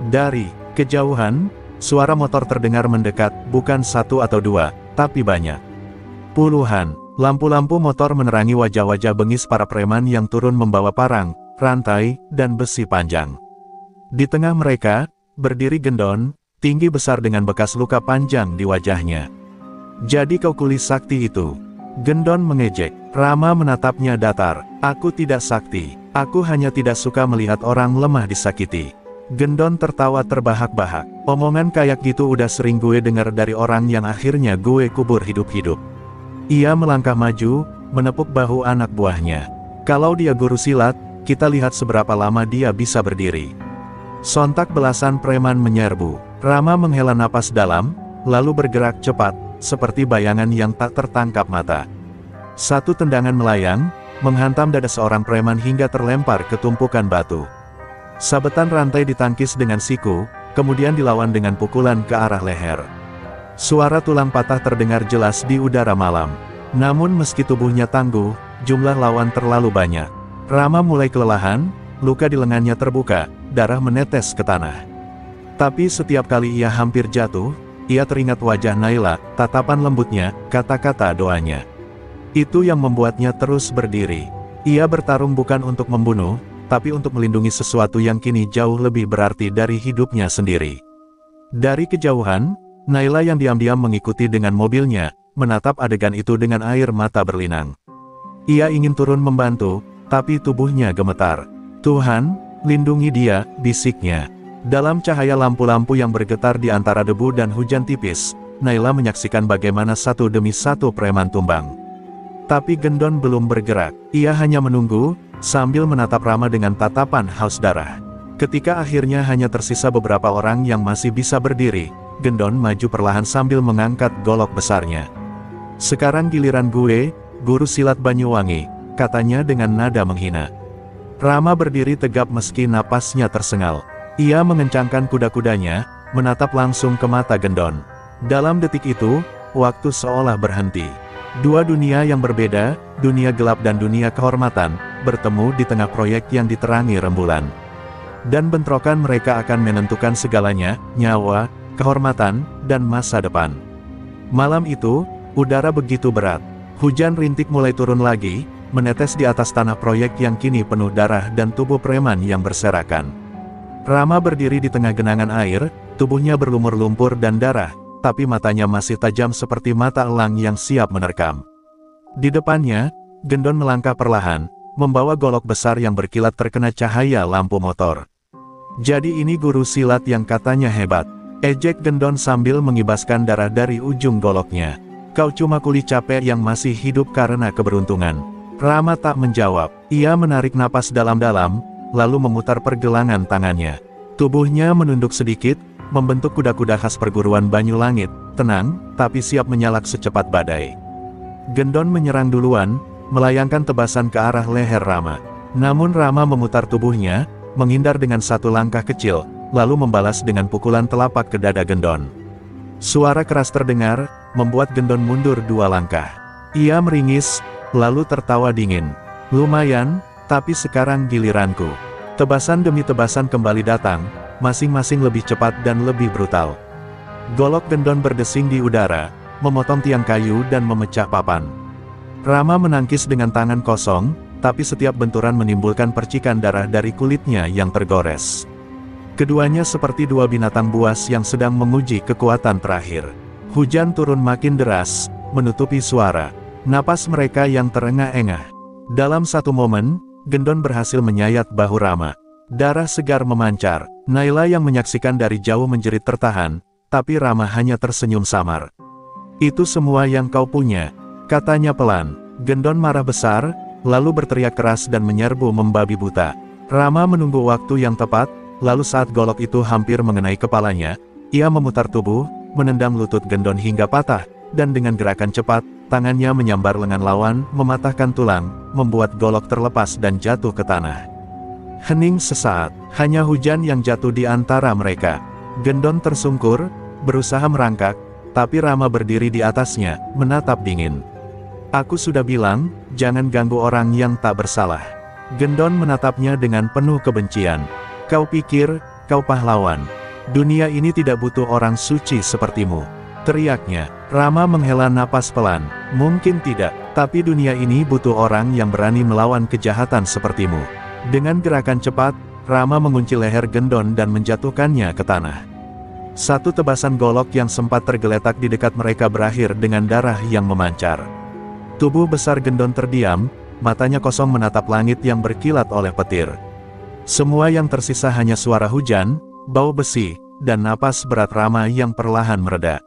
Dari kejauhan, suara motor terdengar mendekat, bukan 1 atau 2, tapi banyak. Puluhan, lampu-lampu motor menerangi wajah-wajah bengis para preman yang turun membawa parang, rantai, dan besi panjang. Di tengah mereka, berdiri Gendon, tinggi besar dengan bekas luka panjang di wajahnya. "Jadi kau kuli sakti itu?" Gendon mengejek. Rama menatapnya datar. "Aku tidak sakti. Aku hanya tidak suka melihat orang lemah disakiti." Gendon tertawa terbahak-bahak. "Omongan kayak gitu udah sering gue dengar dari orang yang akhirnya gue kubur hidup-hidup. Ia melangkah maju, menepuk bahu anak buahnya. Kalau dia guru silat, kita lihat seberapa lama dia bisa berdiri. Sontak belasan preman menyerbu. Rama menghela napas dalam, lalu bergerak cepat, seperti bayangan yang tak tertangkap mata. Satu tendangan melayang, menghantam dada seorang preman hingga terlempar ke tumpukan batu. Sabetan rantai ditangkis dengan siku, kemudian dilawan dengan pukulan ke arah leher. Suara tulang patah terdengar jelas di udara malam. Namun meski tubuhnya tangguh, jumlah lawan terlalu banyak. Rama mulai kelelahan, luka di lengannya terbuka, darah menetes ke tanah. Tapi setiap kali ia hampir jatuh, ia teringat wajah Naila, tatapan lembutnya, kata-kata doanya. Itu yang membuatnya terus berdiri. Ia bertarung bukan untuk membunuh, tapi untuk melindungi sesuatu yang kini jauh lebih berarti dari hidupnya sendiri. Dari kejauhan, Naila yang diam-diam mengikuti dengan mobilnya, menatap adegan itu dengan air mata berlinang. Ia ingin turun membantu, tapi tubuhnya gemetar. "Tuhan, lindungi dia," bisiknya. Dalam cahaya lampu-lampu yang bergetar di antara debu dan hujan tipis, Naila menyaksikan bagaimana satu demi satu preman tumbang. Tapi Gendon belum bergerak. Ia hanya menunggu, sambil menatap Rama dengan tatapan haus darah. Ketika akhirnya hanya tersisa beberapa orang yang masih bisa berdiri, Gendon maju perlahan sambil mengangkat golok besarnya. "Sekarang giliran gue, guru silat Banyuwangi," katanya dengan nada menghina. Rama berdiri tegap meski napasnya tersengal. Ia mengencangkan kuda-kudanya, menatap langsung ke mata Gendon. Dalam detik itu, waktu seolah berhenti. Dua dunia yang berbeda, dunia gelap dan dunia kehormatan, bertemu di tengah proyek yang diterangi rembulan. Dan bentrokan mereka akan menentukan segalanya, nyawa, kehormatan, dan masa depan. Malam itu, udara begitu berat. Hujan rintik mulai turun lagi, menetes di atas tanah proyek yang kini penuh darah dan tubuh preman yang berserakan. Rama berdiri di tengah genangan air, tubuhnya berlumur lumpur dan darah, tapi matanya masih tajam seperti mata elang yang siap menerkam. Di depannya, Gendon melangkah perlahan, membawa golok besar yang berkilat terkena cahaya lampu motor. "Jadi ini guru silat yang katanya hebat," ejek Gendon sambil mengibaskan darah dari ujung goloknya. "Kau cuma kuli capek yang masih hidup karena keberuntungan." Rama tak menjawab. Ia menarik napas dalam-dalam, lalu memutar pergelangan tangannya. Tubuhnya menunduk sedikit, membentuk kuda-kuda khas perguruan Banyulangit, tenang, tapi siap menyalak secepat badai. Gendon menyerang duluan, melayangkan tebasan ke arah leher Rama. Namun Rama memutar tubuhnya, menghindar dengan satu langkah kecil, lalu membalas dengan pukulan telapak ke dada Gendon. Suara keras terdengar, membuat Gendon mundur dua langkah. Ia meringis, lalu tertawa dingin. "Lumayan, tapi sekarang giliranku." Tebasan demi tebasan kembali datang, masing-masing lebih cepat dan lebih brutal. Golok Gendon berdesing di udara, memotong tiang kayu dan memecah papan. Rama menangkis dengan tangan kosong, tapi setiap benturan menimbulkan percikan darah dari kulitnya yang tergores. Keduanya seperti dua binatang buas yang sedang menguji kekuatan terakhir. Hujan turun makin deras, menutupi suara. Napas mereka yang terengah-engah. Dalam satu momen, Gendon berhasil menyayat bahu Rama. Darah segar memancar. Naila yang menyaksikan dari jauh menjerit tertahan, tapi Rama hanya tersenyum samar. "Itu semua yang kau punya," katanya pelan. Gendon marah besar, lalu berteriak keras dan menyerbu membabi buta. Rama menunggu waktu yang tepat, lalu saat golok itu hampir mengenai kepalanya, ia memutar tubuh, menendang lutut Gendon hingga patah, dan dengan gerakan cepat, tangannya menyambar lengan lawan, mematahkan tulang, membuat golok terlepas dan jatuh ke tanah. Hening sesaat, hanya hujan yang jatuh di antara mereka. Gendon tersungkur, berusaha merangkak, tapi Rama berdiri di atasnya, menatap dingin. "Aku sudah bilang, jangan ganggu orang yang tak bersalah." Gendon menatapnya dengan penuh kebencian. "Kau pikir, kau pahlawan? Dunia ini tidak butuh orang suci sepertimu," teriaknya. Rama menghela napas pelan. "Mungkin tidak, tapi dunia ini butuh orang yang berani melawan kejahatan sepertimu." Dengan gerakan cepat, Rama mengunci leher Gendon dan menjatuhkannya ke tanah. Satu tebasan golok yang sempat tergeletak di dekat mereka berakhir dengan darah yang memancar. Tubuh besar Gendon terdiam, matanya kosong menatap langit yang berkilat oleh petir. Semua yang tersisa hanya suara hujan, bau besi, dan napas berat Rama yang perlahan mereda.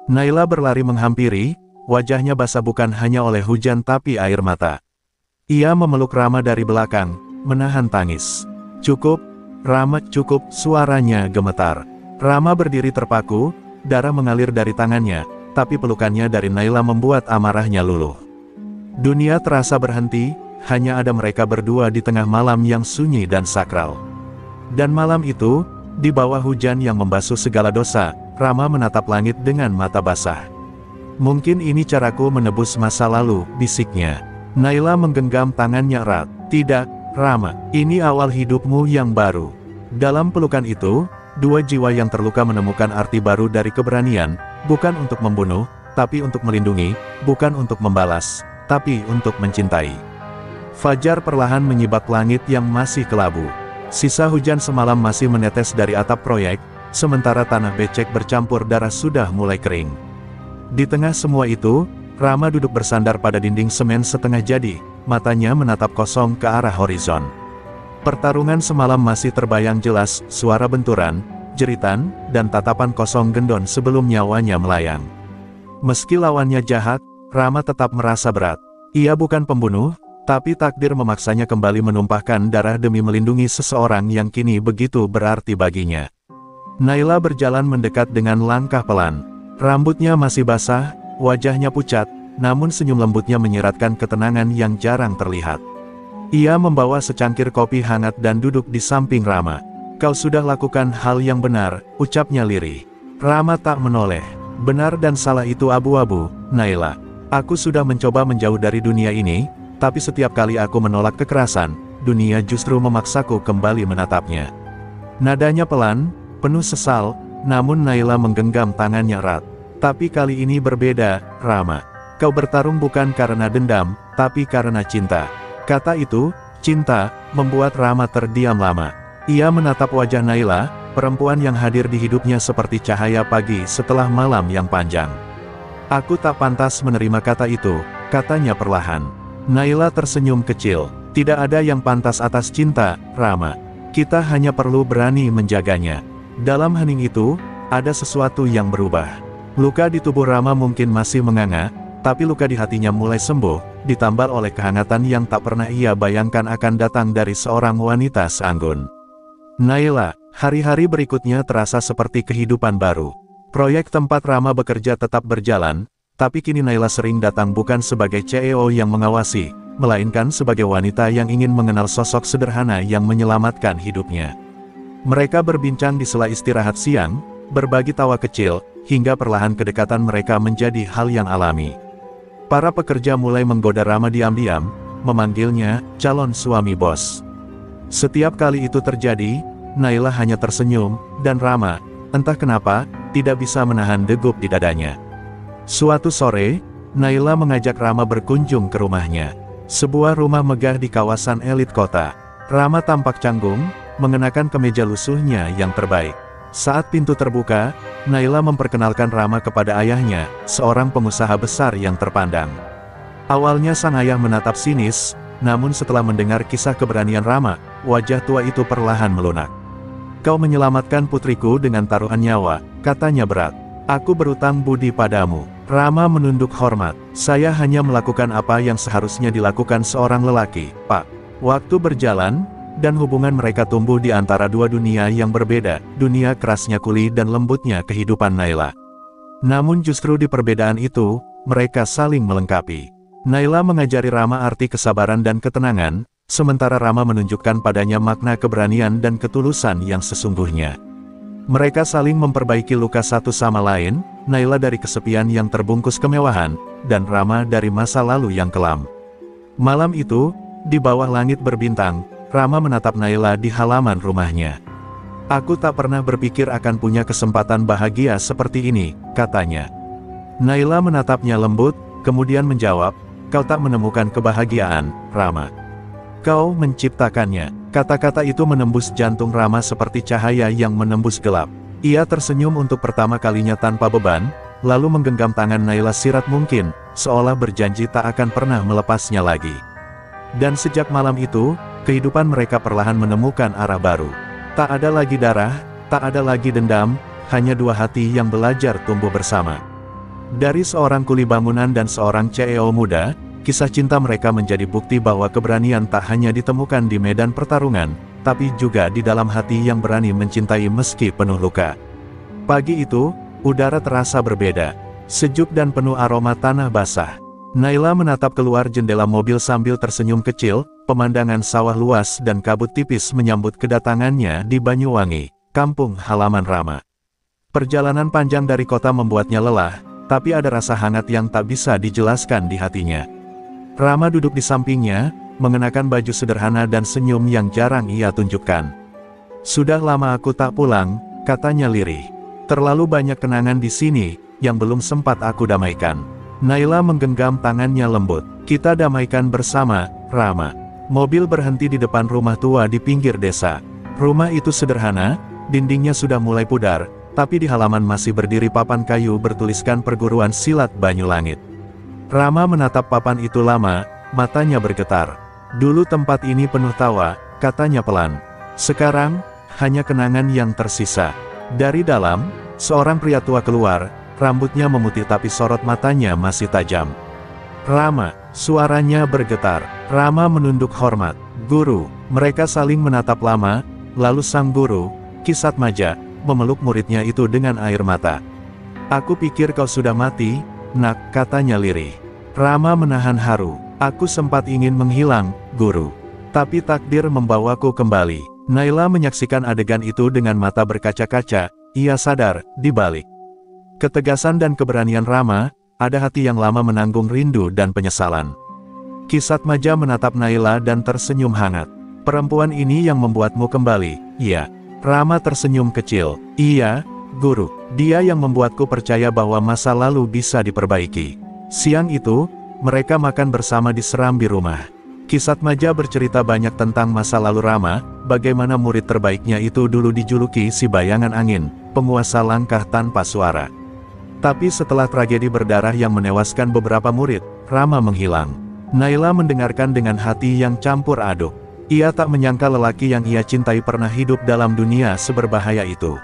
Naila berlari menghampiri, wajahnya basah bukan hanya oleh hujan tapi air mata. Ia memeluk Rama dari belakang, menahan tangis. "Cukup, Rama, cukup," suaranya gemetar. Rama berdiri terpaku, darah mengalir dari tangannya, tapi pelukannya dari Naila membuat amarahnya luluh. Dunia terasa berhenti, hanya ada mereka berdua di tengah malam yang sunyi dan sakral. Dan malam itu, di bawah hujan yang membasuh segala dosa, Rama menatap langit dengan mata basah. "Mungkin ini caraku menebus masa lalu," bisiknya. Naila menggenggam tangannya erat. "Tidak, Rama, ini awal hidupmu yang baru." Dalam pelukan itu, dua jiwa yang terluka menemukan arti baru dari keberanian, bukan untuk membunuh, tapi untuk melindungi, bukan untuk membalas, tapi untuk mencintai. Fajar perlahan menyibak langit yang masih kelabu. Sisa hujan semalam masih menetes dari atap proyek, sementara tanah becek bercampur darah sudah mulai kering. Di tengah semua itu, Rama duduk bersandar pada dinding semen setengah jadi, matanya menatap kosong ke arah horizon. Pertarungan semalam masih terbayang jelas, suara benturan, jeritan, dan tatapan kosong gendon sebelum nyawanya melayang. Meski lawannya jahat, Rama tetap merasa berat. Ia bukan pembunuh, tapi takdir memaksanya kembali menumpahkan darah demi melindungi seseorang yang kini begitu berarti baginya. Naila berjalan mendekat dengan langkah pelan. Rambutnya masih basah, wajahnya pucat, namun senyum lembutnya menyiratkan ketenangan yang jarang terlihat. Ia membawa secangkir kopi hangat dan duduk di samping Rama. "Kau sudah lakukan hal yang benar," ucapnya lirih. Rama tak menoleh. "Benar dan salah itu abu-abu, Naila. Aku sudah mencoba menjauh dari dunia ini, tapi setiap kali aku menolak kekerasan, dunia justru memaksaku kembali menatapnya." Nadanya pelan, penuh sesal, namun Naila menggenggam tangannya erat. "Tapi kali ini berbeda, Rama. Kau bertarung bukan karena dendam, tapi karena cinta." Kata itu, cinta, membuat Rama terdiam lama. Ia menatap wajah Naila, perempuan yang hadir di hidupnya seperti cahaya pagi setelah malam yang panjang. "Aku tak pantas menerima kata itu," katanya perlahan. Naila tersenyum kecil. "Tidak ada yang pantas atas cinta, Rama. Kita hanya perlu berani menjaganya." Dalam hening itu, ada sesuatu yang berubah. Luka di tubuh Rama mungkin masih menganga, tapi luka di hatinya mulai sembuh, ditambal oleh kehangatan yang tak pernah ia bayangkan akan datang dari seorang wanita seanggun. Naila, hari-hari berikutnya terasa seperti kehidupan baru. Proyek tempat Rama bekerja tetap berjalan, tapi kini Naila sering datang bukan sebagai CEO yang mengawasi, melainkan sebagai wanita yang ingin mengenal sosok sederhana yang menyelamatkan hidupnya. Mereka berbincang di sela istirahat siang, berbagi tawa kecil, hingga perlahan kedekatan mereka menjadi hal yang alami. Para pekerja mulai menggoda Rama diam-diam, memanggilnya calon suami bos. Setiap kali itu terjadi, Naila hanya tersenyum, dan Rama, entah kenapa, tidak bisa menahan degup di dadanya. Suatu sore, Naila mengajak Rama berkunjung ke rumahnya. Sebuah rumah megah di kawasan elit kota. Rama tampak canggung, mengenakan kemeja lusuhnya yang terbaik. Saat pintu terbuka, Naila memperkenalkan Rama kepada ayahnya, seorang pengusaha besar yang terpandang. Awalnya sang ayah menatap sinis, namun setelah mendengar kisah keberanian Rama, wajah tua itu perlahan melunak. "Kau menyelamatkan putriku dengan taruhan nyawa," katanya berat. "Aku berutang budi padamu." Rama menunduk hormat. "Saya hanya melakukan apa yang seharusnya dilakukan seorang lelaki, Pak." Waktu berjalan, dan hubungan mereka tumbuh di antara dua dunia yang berbeda, dunia kerasnya kuli dan lembutnya kehidupan Naila. Namun justru di perbedaan itu, mereka saling melengkapi. Naila mengajari Rama arti kesabaran dan ketenangan, sementara Rama menunjukkan padanya makna keberanian dan ketulusan yang sesungguhnya. Mereka saling memperbaiki luka satu sama lain, Naila dari kesepian yang terbungkus kemewahan, dan Rama dari masa lalu yang kelam. Malam itu, di bawah langit berbintang, Rama menatap Naila di halaman rumahnya. "Aku tak pernah berpikir akan punya kesempatan bahagia seperti ini," katanya. Naila menatapnya lembut, kemudian menjawab, "Kau tak menemukan kebahagiaan, Rama. Kau menciptakannya." Kata-kata itu menembus jantung Rama seperti cahaya yang menembus gelap. Ia tersenyum untuk pertama kalinya tanpa beban, lalu menggenggam tangan Naila sirat mungkin, seolah berjanji tak akan pernah melepasnya lagi. Dan sejak malam itu, kehidupan mereka perlahan menemukan arah baru. Tak ada lagi darah, tak ada lagi dendam, hanya dua hati yang belajar tumbuh bersama. Dari seorang kuli bangunan dan seorang CEO muda, kisah cinta mereka menjadi bukti bahwa keberanian tak hanya ditemukan di medan pertarungan, tapi juga di dalam hati yang berani mencintai meski penuh luka. Pagi itu, udara terasa berbeda, sejuk dan penuh aroma tanah basah. Naila menatap keluar jendela mobil sambil tersenyum kecil, pemandangan sawah luas dan kabut tipis menyambut kedatangannya di Banyuwangi, kampung halaman Rama. Perjalanan panjang dari kota membuatnya lelah, tapi ada rasa hangat yang tak bisa dijelaskan di hatinya. Rama duduk di sampingnya, mengenakan baju sederhana dan senyum yang jarang ia tunjukkan. "Sudah lama aku tak pulang," katanya lirih. "Terlalu banyak kenangan di sini, yang belum sempat aku damaikan." Naila menggenggam tangannya lembut. "Kita damaikan bersama, Rama." Mobil berhenti di depan rumah tua di pinggir desa. Rumah itu sederhana, dindingnya sudah mulai pudar, tapi di halaman masih berdiri papan kayu bertuliskan Perguruan Silat Banyulangit. Rama menatap papan itu lama, matanya bergetar. "Dulu tempat ini penuh tawa," katanya pelan. "Sekarang, hanya kenangan yang tersisa." Dari dalam, seorang pria tua keluar, rambutnya memutih tapi sorot matanya masih tajam. "Rama," suaranya bergetar. Rama menunduk hormat. "Guru." Mereka saling menatap lama, lalu sang guru, Ki Satmaja, memeluk muridnya itu dengan air mata. "Aku pikir kau sudah mati, Nak," katanya lirih. Rama menahan haru. "Aku sempat ingin menghilang, Guru. Tapi takdir membawaku kembali." Naila menyaksikan adegan itu dengan mata berkaca-kaca, ia sadar, di balik ketegasan dan keberanian Rama, ada hati yang lama menanggung rindu dan penyesalan. Ki Satmaja menatap Naila dan tersenyum hangat. "Perempuan ini yang membuatmu kembali?" "Iya." Rama tersenyum kecil. "Iya, Guru. Dia yang membuatku percaya bahwa masa lalu bisa diperbaiki." Siang itu, mereka makan bersama di serambi rumah. Ki Satmaja bercerita banyak tentang masa lalu Rama, bagaimana murid terbaiknya itu dulu dijuluki si bayangan angin, penguasa langkah tanpa suara. Tapi setelah tragedi berdarah yang menewaskan beberapa murid, Rama menghilang. Naila mendengarkan dengan hati yang campur aduk. Ia tak menyangka lelaki yang ia cintai pernah hidup dalam dunia seberbahaya itu.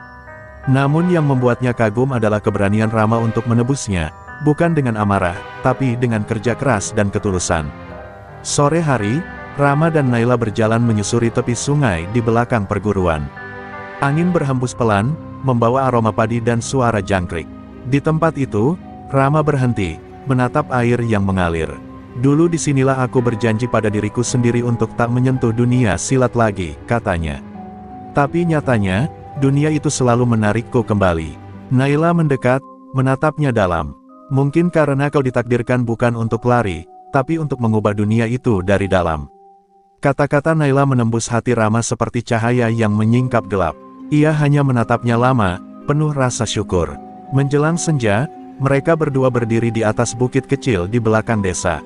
Namun yang membuatnya kagum adalah keberanian Rama untuk menebusnya, bukan dengan amarah, tapi dengan kerja keras dan ketulusan. Sore hari, Rama dan Naila berjalan menyusuri tepi sungai di belakang perguruan. Angin berhembus pelan, membawa aroma padi dan suara jangkrik. Di tempat itu, Rama berhenti, menatap air yang mengalir. "Dulu disinilah aku berjanji pada diriku sendiri untuk tak menyentuh dunia silat lagi," katanya. "Tapi nyatanya, dunia itu selalu menarikku kembali." Naila mendekat, menatapnya dalam. "Mungkin karena kau ditakdirkan bukan untuk lari, tapi untuk mengubah dunia itu dari dalam." Kata-kata Naila menembus hati Rama seperti cahaya yang menyingkap gelap. Ia hanya menatapnya lama, penuh rasa syukur. Menjelang senja, mereka berdua berdiri di atas bukit kecil di belakang desa.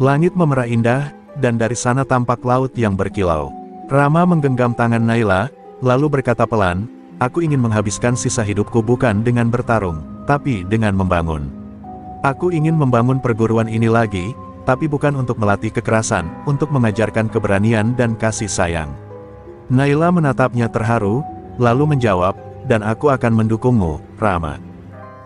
Langit memerah indah, dan dari sana tampak laut yang berkilau. Rama menggenggam tangan Naila, lalu berkata pelan, "Aku ingin menghabiskan sisa hidupku bukan dengan bertarung, tapi dengan membangun. Aku ingin membangun perguruan ini lagi, tapi bukan untuk melatih kekerasan, untuk mengajarkan keberanian dan kasih sayang." Naila menatapnya terharu, lalu menjawab, "Dan aku akan mendukungmu, Rama.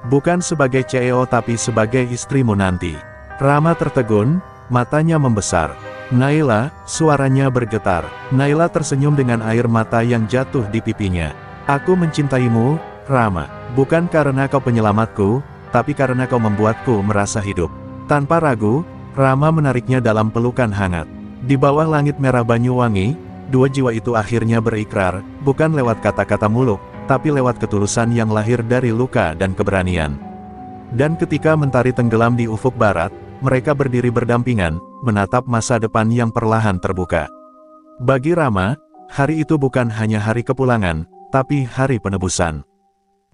Bukan sebagai CEO tapi sebagai istrimu nanti." Rama tertegun, matanya membesar. "Naila," suaranya bergetar. Naila tersenyum dengan air mata yang jatuh di pipinya. "Aku mencintaimu, Rama. Bukan karena kau penyelamatku, tapi karena kau membuatku merasa hidup." Tanpa ragu, Rama menariknya dalam pelukan hangat. Di bawah langit merah Banyuwangi, dua jiwa itu akhirnya berikrar, bukan lewat kata-kata muluk, tapi lewat ketulusan yang lahir dari luka dan keberanian. Dan ketika mentari tenggelam di ufuk barat, mereka berdiri berdampingan, menatap masa depan yang perlahan terbuka. Bagi Rama, hari itu bukan hanya hari kepulangan, tapi hari penebusan.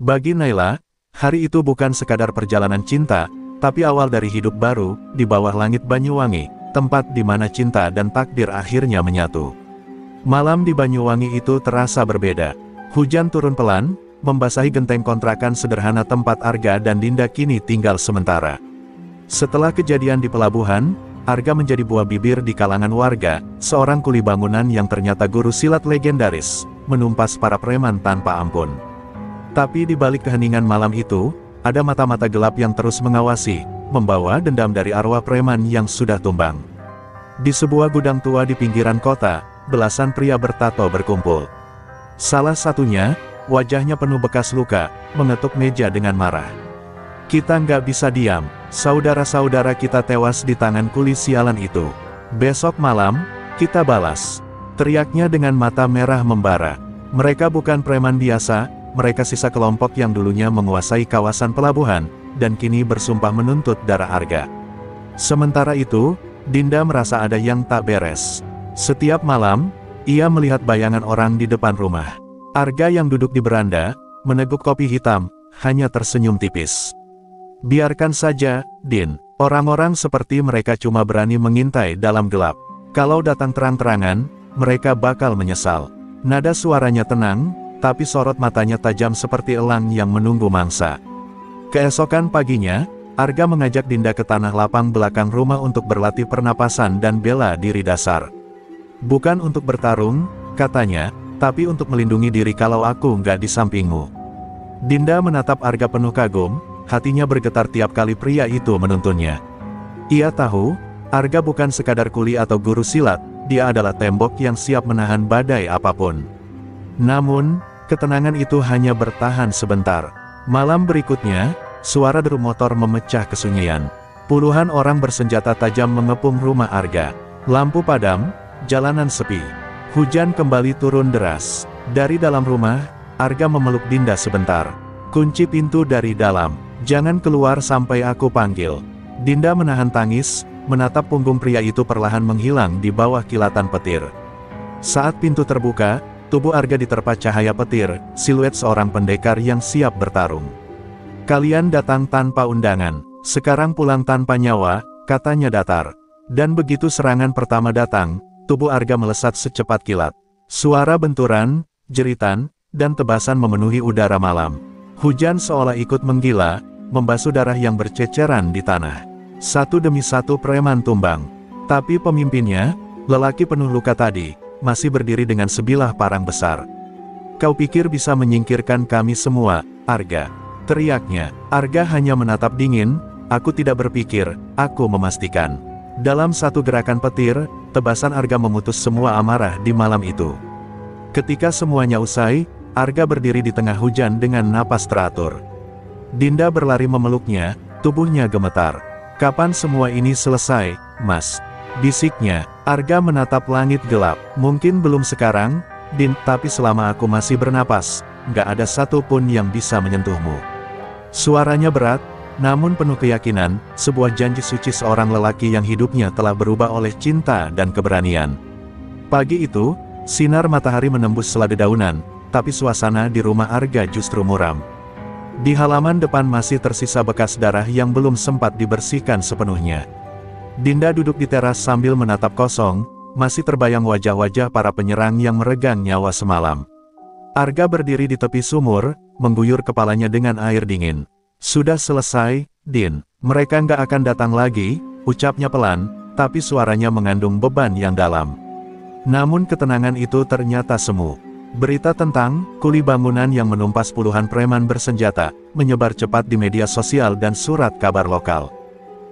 Bagi Naila, hari itu bukan sekadar perjalanan cinta, tapi awal dari hidup baru, di bawah langit Banyuwangi, tempat di mana cinta dan takdir akhirnya menyatu. Malam di Banyuwangi itu terasa berbeda. Hujan turun pelan, membasahi genteng kontrakan sederhana tempat Arga dan Dinda kini tinggal sementara. Setelah kejadian di pelabuhan, Arga menjadi buah bibir di kalangan warga, seorang kuli bangunan yang ternyata guru silat legendaris, menumpas para preman tanpa ampun. Tapi di balik keheningan malam itu, ada mata-mata gelap yang terus mengawasi, membawa dendam dari arwah preman yang sudah tumbang. Di sebuah gudang tua di pinggiran kota, belasan pria bertato berkumpul. Salah satunya, wajahnya penuh bekas luka, mengetuk meja dengan marah. "Kita nggak bisa diam, saudara-saudara kita tewas di tangan kuli sialan itu. Besok malam, kita balas," teriaknya dengan mata merah membara. Mereka bukan preman biasa, mereka sisa kelompok yang dulunya menguasai kawasan pelabuhan, dan kini bersumpah menuntut darah Arga. Sementara itu, Dinda merasa ada yang tak beres. Setiap malam, ia melihat bayangan orang di depan rumah. Arga yang duduk di beranda, meneguk kopi hitam, hanya tersenyum tipis. "Biarkan saja, Din. Orang-orang seperti mereka cuma berani mengintai dalam gelap. Kalau datang terang-terangan, mereka bakal menyesal." Nada suaranya tenang, tapi sorot matanya tajam seperti elang yang menunggu mangsa. Keesokan paginya, Arga mengajak Dinda ke tanah lapang belakang rumah untuk berlatih pernapasan dan bela diri dasar. "Bukan untuk bertarung," katanya, "tapi untuk melindungi diri kalau aku nggak di sampingmu." Dinda menatap Arga penuh kagum, hatinya bergetar tiap kali pria itu menuntunnya. Ia tahu, Arga bukan sekadar kuli atau guru silat, dia adalah tembok yang siap menahan badai apapun. Namun, ketenangan itu hanya bertahan sebentar. Malam berikutnya, suara deru motor memecah kesunyian. Puluhan orang bersenjata tajam mengepung rumah Arga. Lampu padam, jalanan sepi. Hujan kembali turun deras. Dari dalam rumah, Arga memeluk Dinda sebentar. "Kunci pintu dari dalam. Jangan keluar sampai aku panggil." Dinda menahan tangis, menatap punggung pria itu perlahan menghilang di bawah kilatan petir. Saat pintu terbuka, tubuh Arga diterpa cahaya petir, siluet seorang pendekar yang siap bertarung. "Kalian datang tanpa undangan, sekarang pulang tanpa nyawa," katanya datar. Dan begitu serangan pertama datang, tubuh Arga melesat secepat kilat. Suara benturan, jeritan, dan tebasan memenuhi udara malam. Hujan seolah ikut menggila, membasuh darah yang berceceran di tanah. Satu demi satu preman tumbang. Tapi pemimpinnya, lelaki penuh luka tadi, masih berdiri dengan sebilah parang besar. "Kau pikir bisa menyingkirkan kami semua, Arga?" teriaknya. Arga hanya menatap dingin. "Aku tidak berpikir, aku memastikan." Dalam satu gerakan petir, tebasan Arga memutus semua amarah di malam itu. Ketika semuanya usai, Arga berdiri di tengah hujan dengan napas teratur. Dinda berlari memeluknya, tubuhnya gemetar. "Kapan semua ini selesai, Mas?" bisiknya. Arga menatap langit gelap. "Mungkin belum sekarang, Din, tapi selama aku masih bernapas, nggak ada satupun yang bisa menyentuhmu." Suaranya berat, namun penuh keyakinan, sebuah janji suci seorang lelaki yang hidupnya telah berubah oleh cinta dan keberanian. Pagi itu, sinar matahari menembus sela dedaunan, tapi suasana di rumah Arga justru muram. Di halaman depan masih tersisa bekas darah yang belum sempat dibersihkan sepenuhnya. Dinda duduk di teras sambil menatap kosong, masih terbayang wajah-wajah para penyerang yang meregang nyawa semalam. Arga berdiri di tepi sumur, mengguyur kepalanya dengan air dingin. "Sudah selesai, Din. Mereka nggak akan datang lagi," ucapnya pelan, tapi suaranya mengandung beban yang dalam. Namun ketenangan itu ternyata semu. Berita tentang kuli bangunan yang menumpas puluhan preman bersenjata menyebar cepat di media sosial dan surat kabar lokal.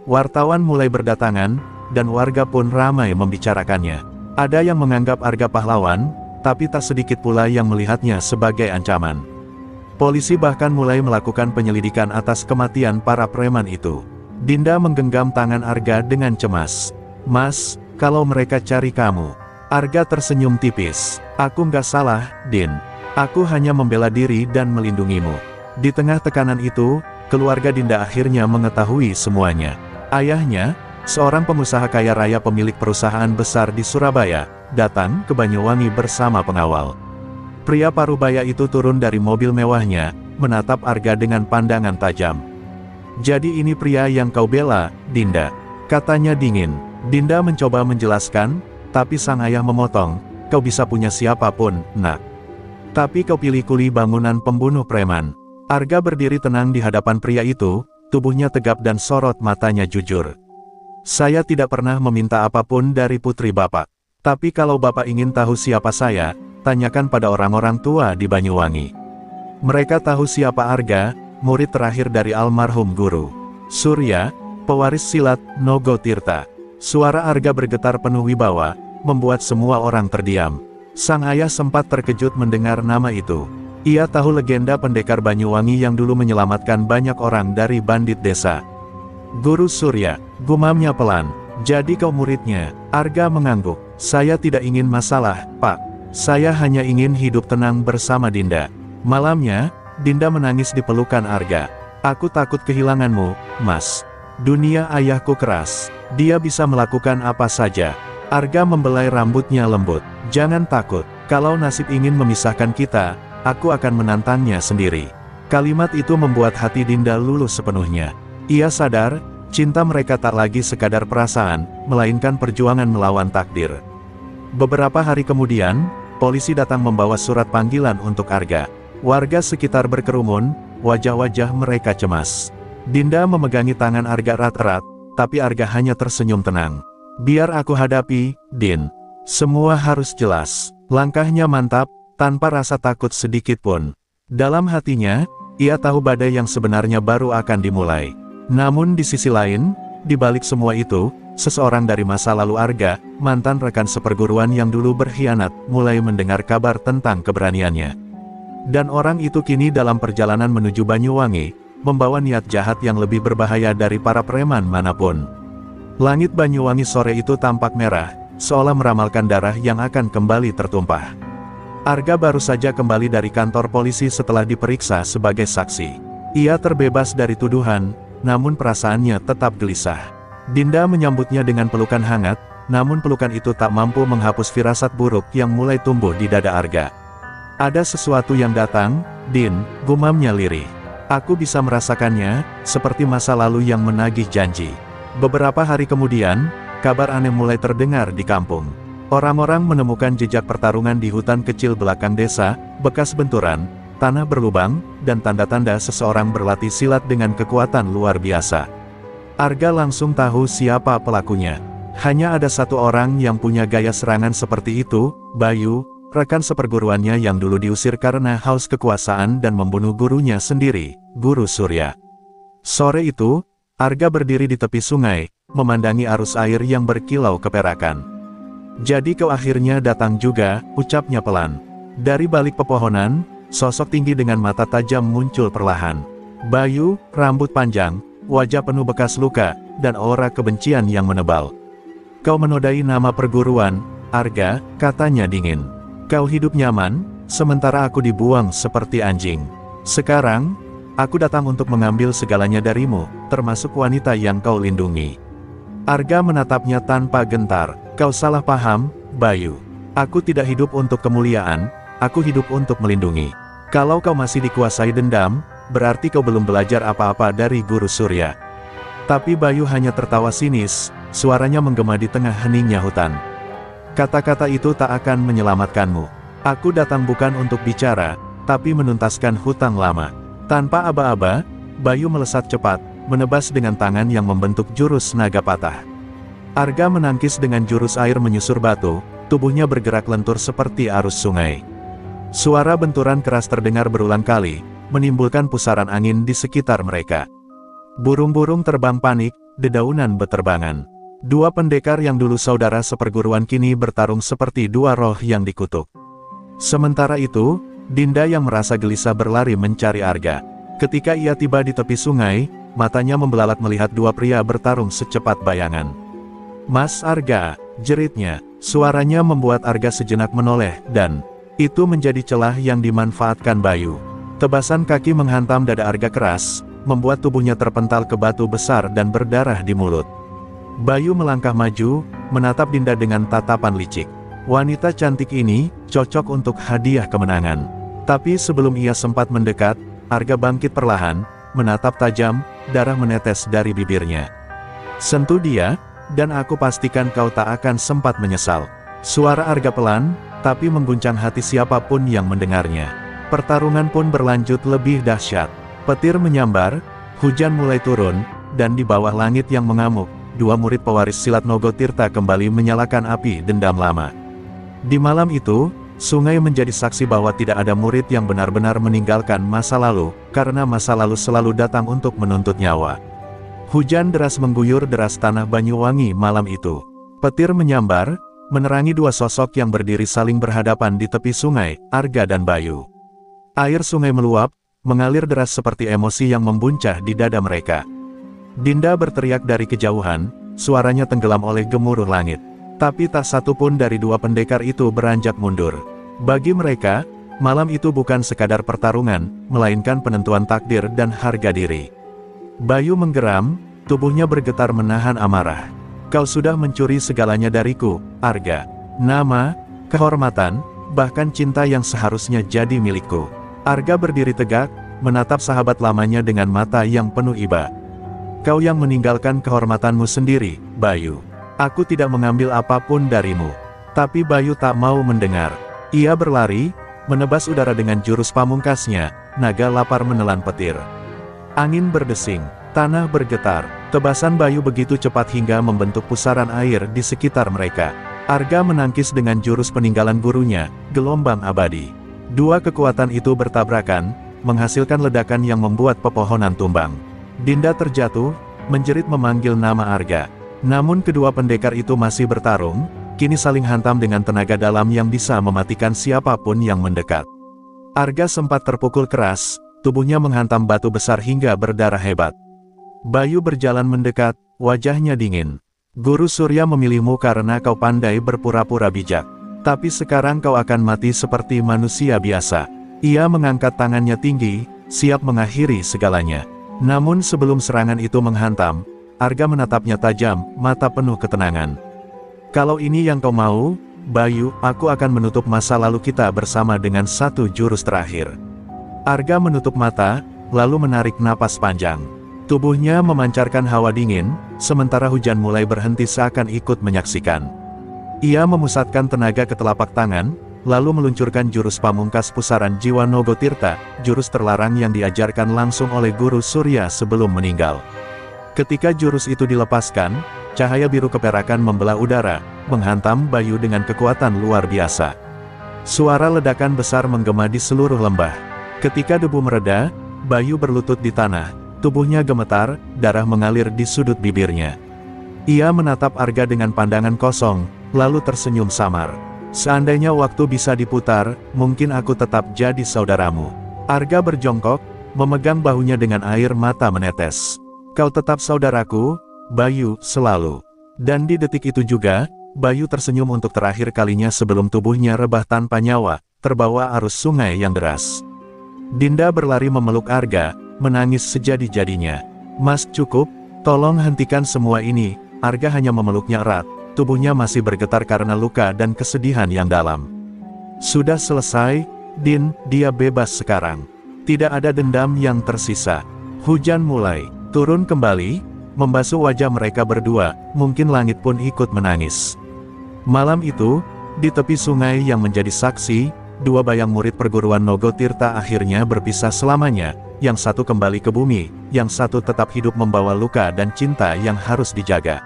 Wartawan mulai berdatangan, dan warga pun ramai membicarakannya. Ada yang menganggap Arga pahlawan, tapi tak sedikit pula yang melihatnya sebagai ancaman. Polisi bahkan mulai melakukan penyelidikan atas kematian para preman itu. Dinda menggenggam tangan Arga dengan cemas. "Mas, kalau mereka cari kamu..." Arga tersenyum tipis. "Aku nggak salah, Din. Aku hanya membela diri dan melindungimu." Di tengah tekanan itu, keluarga Dinda akhirnya mengetahui semuanya. Ayahnya, seorang pengusaha kaya raya pemilik perusahaan besar di Surabaya, datang ke Banyuwangi bersama pengawal. Pria parubaya itu turun dari mobil mewahnya, menatap Arga dengan pandangan tajam. "Jadi ini pria yang kau bela, Dinda?" katanya dingin. Dinda mencoba menjelaskan, tapi sang ayah memotong, "Kau bisa punya siapapun, Nak. Tapi kau pilih kuli bangunan pembunuh preman." Arga berdiri tenang di hadapan pria itu, tubuhnya tegap dan sorot matanya jujur. "Saya tidak pernah meminta apapun dari putri Bapak. Tapi kalau Bapak ingin tahu siapa saya, tanyakan pada orang-orang tua di Banyuwangi. Mereka tahu siapa Arga, murid terakhir dari almarhum guru Surya, pewaris silat Nogotirta. Suara Arga bergetar penuh wibawa, membuat semua orang terdiam. Sang ayah sempat terkejut mendengar nama itu. Ia tahu legenda pendekar Banyuwangi yang dulu menyelamatkan banyak orang dari bandit desa. Guru Surya, gumamnya pelan. Jadi kau muridnya? Arga mengangguk. Saya tidak ingin masalah, Pak. Saya hanya ingin hidup tenang bersama Dinda. Malamnya, Dinda menangis di pelukan Arga. Aku takut kehilanganmu, Mas. Dunia ayahku keras. Dia bisa melakukan apa saja. Arga membelai rambutnya lembut. Jangan takut. Kalau nasib ingin memisahkan kita, aku akan menantangnya sendiri. Kalimat itu membuat hati Dinda luluh sepenuhnya. Ia sadar, cinta mereka tak lagi sekadar perasaan, melainkan perjuangan melawan takdir. Beberapa hari kemudian, polisi datang membawa surat panggilan untuk Arga. Warga sekitar berkerumun, wajah-wajah mereka cemas. Dinda memegangi tangan Arga erat-erat, tapi Arga hanya tersenyum tenang. Biar aku hadapi, Din. Semua harus jelas. Langkahnya mantap, tanpa rasa takut sedikit pun. Dalam hatinya, ia tahu badai yang sebenarnya baru akan dimulai. Namun di sisi lain, di balik semua itu, seseorang dari masa lalu Arga, mantan rekan seperguruan yang dulu berkhianat, mulai mendengar kabar tentang keberaniannya. Dan orang itu kini dalam perjalanan menuju Banyuwangi, membawa niat jahat yang lebih berbahaya dari para preman manapun. Langit Banyuwangi sore itu tampak merah, seolah meramalkan darah yang akan kembali tertumpah. Arga baru saja kembali dari kantor polisi setelah diperiksa sebagai saksi. Ia terbebas dari tuduhan, namun perasaannya tetap gelisah. Dinda menyambutnya dengan pelukan hangat, namun pelukan itu tak mampu menghapus firasat buruk yang mulai tumbuh di dada Arga. Ada sesuatu yang datang, Din, gumamnya lirih. Aku bisa merasakannya, seperti masa lalu yang menagih janji. Beberapa hari kemudian, kabar aneh mulai terdengar di kampung. Orang-orang menemukan jejak pertarungan di hutan kecil belakang desa, bekas benturan, tanah berlubang, dan tanda-tanda seseorang berlatih silat dengan kekuatan luar biasa. Arga langsung tahu siapa pelakunya. Hanya ada satu orang yang punya gaya serangan seperti itu, Bayu, rekan seperguruannya yang dulu diusir karena haus kekuasaan dan membunuh gurunya sendiri, Guru Surya. Sore itu, Arga berdiri di tepi sungai, memandangi arus air yang berkilau keperakan. Jadi kau akhirnya datang juga, ucapnya pelan. Dari balik pepohonan, sosok tinggi dengan mata tajam muncul perlahan. Bayu, rambut panjang, wajah penuh bekas luka, dan aura kebencian yang menebal. Kau menodai nama perguruan, Arga, katanya dingin. Kau hidup nyaman, sementara aku dibuang seperti anjing. Sekarang, aku datang untuk mengambil segalanya darimu, termasuk wanita yang kau lindungi. Arga menatapnya tanpa gentar. Kau salah paham, Bayu. Aku tidak hidup untuk kemuliaan, aku hidup untuk melindungi. Kalau kau masih dikuasai dendam, berarti kau belum belajar apa-apa dari Guru Surya. Tapi Bayu hanya tertawa sinis, suaranya menggema di tengah heningnya hutan. Kata-kata itu tak akan menyelamatkanmu. Aku datang bukan untuk bicara, tapi menuntaskan hutang lama. Tanpa aba-aba, Bayu melesat cepat, menebas dengan tangan yang membentuk jurus naga patah. Arga menangkis dengan jurus air menyusur batu, tubuhnya bergerak lentur seperti arus sungai. Suara benturan keras terdengar berulang kali, menimbulkan pusaran angin di sekitar mereka. Burung-burung terbang panik, dedaunan beterbangan. Dua pendekar yang dulu saudara seperguruan kini bertarung seperti dua roh yang dikutuk. Sementara itu, Dinda yang merasa gelisah berlari mencari Arga. Ketika ia tiba di tepi sungai, matanya membelalak melihat dua pria bertarung secepat bayangan. Mas Arga, jeritnya, suaranya membuat Arga sejenak menoleh, dan itu menjadi celah yang dimanfaatkan Bayu. Tebasan kaki menghantam dada Arga keras, membuat tubuhnya terpental ke batu besar dan berdarah di mulut. Bayu melangkah maju, menatap Dinda dengan tatapan licik. Wanita cantik ini, cocok untuk hadiah kemenangan. Tapi sebelum ia sempat mendekat, Arga bangkit perlahan, menatap tajam, darah menetes dari bibirnya. Sentuh dia, dan aku pastikan kau tak akan sempat menyesal. Suara Arga pelan, tapi mengguncang hati siapapun yang mendengarnya. Pertarungan pun berlanjut lebih dahsyat. Petir menyambar, hujan mulai turun, dan di bawah langit yang mengamuk, dua murid pewaris silat Nogotirta kembali menyalakan api dendam lama. Di malam itu, Sungai menjadi saksi bahwa tidak ada murid yang benar-benar meninggalkan masa lalu, karena masa lalu selalu datang untuk menuntut nyawa. Hujan deras mengguyur deras tanah Banyuwangi malam itu. Petir menyambar, menerangi dua sosok yang berdiri saling berhadapan di tepi sungai, Arga dan Bayu. Air sungai meluap, mengalir deras seperti emosi yang membuncah di dada mereka. Dinda berteriak dari kejauhan, suaranya tenggelam oleh gemuruh langit. Tapi tak satu pun dari dua pendekar itu beranjak mundur. Bagi mereka, malam itu bukan sekadar pertarungan, melainkan penentuan takdir dan harga diri. Bayu menggeram, tubuhnya bergetar menahan amarah. Kau sudah mencuri segalanya dariku, Arga. Nama, kehormatan, bahkan cinta yang seharusnya jadi milikku. Arga berdiri tegak, menatap sahabat lamanya dengan mata yang penuh iba. Kau yang meninggalkan kehormatanmu sendiri, Bayu. Aku tidak mengambil apapun darimu. Tapi Bayu tak mau mendengar. Ia berlari, menebas udara dengan jurus pamungkasnya, naga lapar menelan petir. Angin berdesing, tanah bergetar, tebasan Bayu begitu cepat hingga membentuk pusaran air di sekitar mereka. Arga menangkis dengan jurus peninggalan gurunya, gelombang abadi. Dua kekuatan itu bertabrakan, menghasilkan ledakan yang membuat pepohonan tumbang. Dinda terjatuh, menjerit memanggil nama Arga. Namun kedua pendekar itu masih bertarung, kini saling hantam dengan tenaga dalam yang bisa mematikan siapapun yang mendekat. Arga sempat terpukul keras, tubuhnya menghantam batu besar hingga berdarah hebat. Bayu berjalan mendekat, wajahnya dingin. Guru Surya memilihmu karena kau pandai berpura-pura bijak. Tapi sekarang kau akan mati seperti manusia biasa. Ia mengangkat tangannya tinggi, siap mengakhiri segalanya. Namun sebelum serangan itu menghantam, Arga menatapnya tajam, mata penuh ketenangan. Kalau ini yang kau mau, Bayu, aku akan menutup masa lalu kita bersama dengan satu jurus terakhir. Arga menutup mata, lalu menarik napas panjang. Tubuhnya memancarkan hawa dingin, sementara hujan mulai berhenti seakan ikut menyaksikan. Ia memusatkan tenaga ke telapak tangan, lalu meluncurkan jurus pamungkas pusaran jiwa Nogotirta, jurus terlarang yang diajarkan langsung oleh Guru Surya sebelum meninggal. Ketika jurus itu dilepaskan, cahaya biru keperakan membelah udara, menghantam Bayu dengan kekuatan luar biasa. Suara ledakan besar menggema di seluruh lembah. Ketika debu mereda, Bayu berlutut di tanah, tubuhnya gemetar, darah mengalir di sudut bibirnya. Ia menatap Arga dengan pandangan kosong, lalu tersenyum samar. Seandainya waktu bisa diputar, mungkin aku tetap jadi saudaramu. Arga berjongkok, memegang bahunya dengan air mata menetes. Kau tetap saudaraku, Bayu, selalu. Dan di detik itu juga, Bayu tersenyum untuk terakhir kalinya sebelum tubuhnya rebah tanpa nyawa, terbawa arus sungai yang deras. Dinda berlari memeluk Arga, menangis sejadi-jadinya. Mas, cukup, tolong hentikan semua ini. Arga hanya memeluknya erat, tubuhnya masih bergetar karena luka dan kesedihan yang dalam. Sudah selesai, Din, dia bebas sekarang. Tidak ada dendam yang tersisa. Hujan mulai turun kembali, membasuh wajah mereka berdua, mungkin langit pun ikut menangis. Malam itu, di tepi sungai yang menjadi saksi, dua bayang murid perguruan Nogotirta akhirnya berpisah selamanya, yang satu kembali ke bumi, yang satu tetap hidup membawa luka dan cinta yang harus dijaga.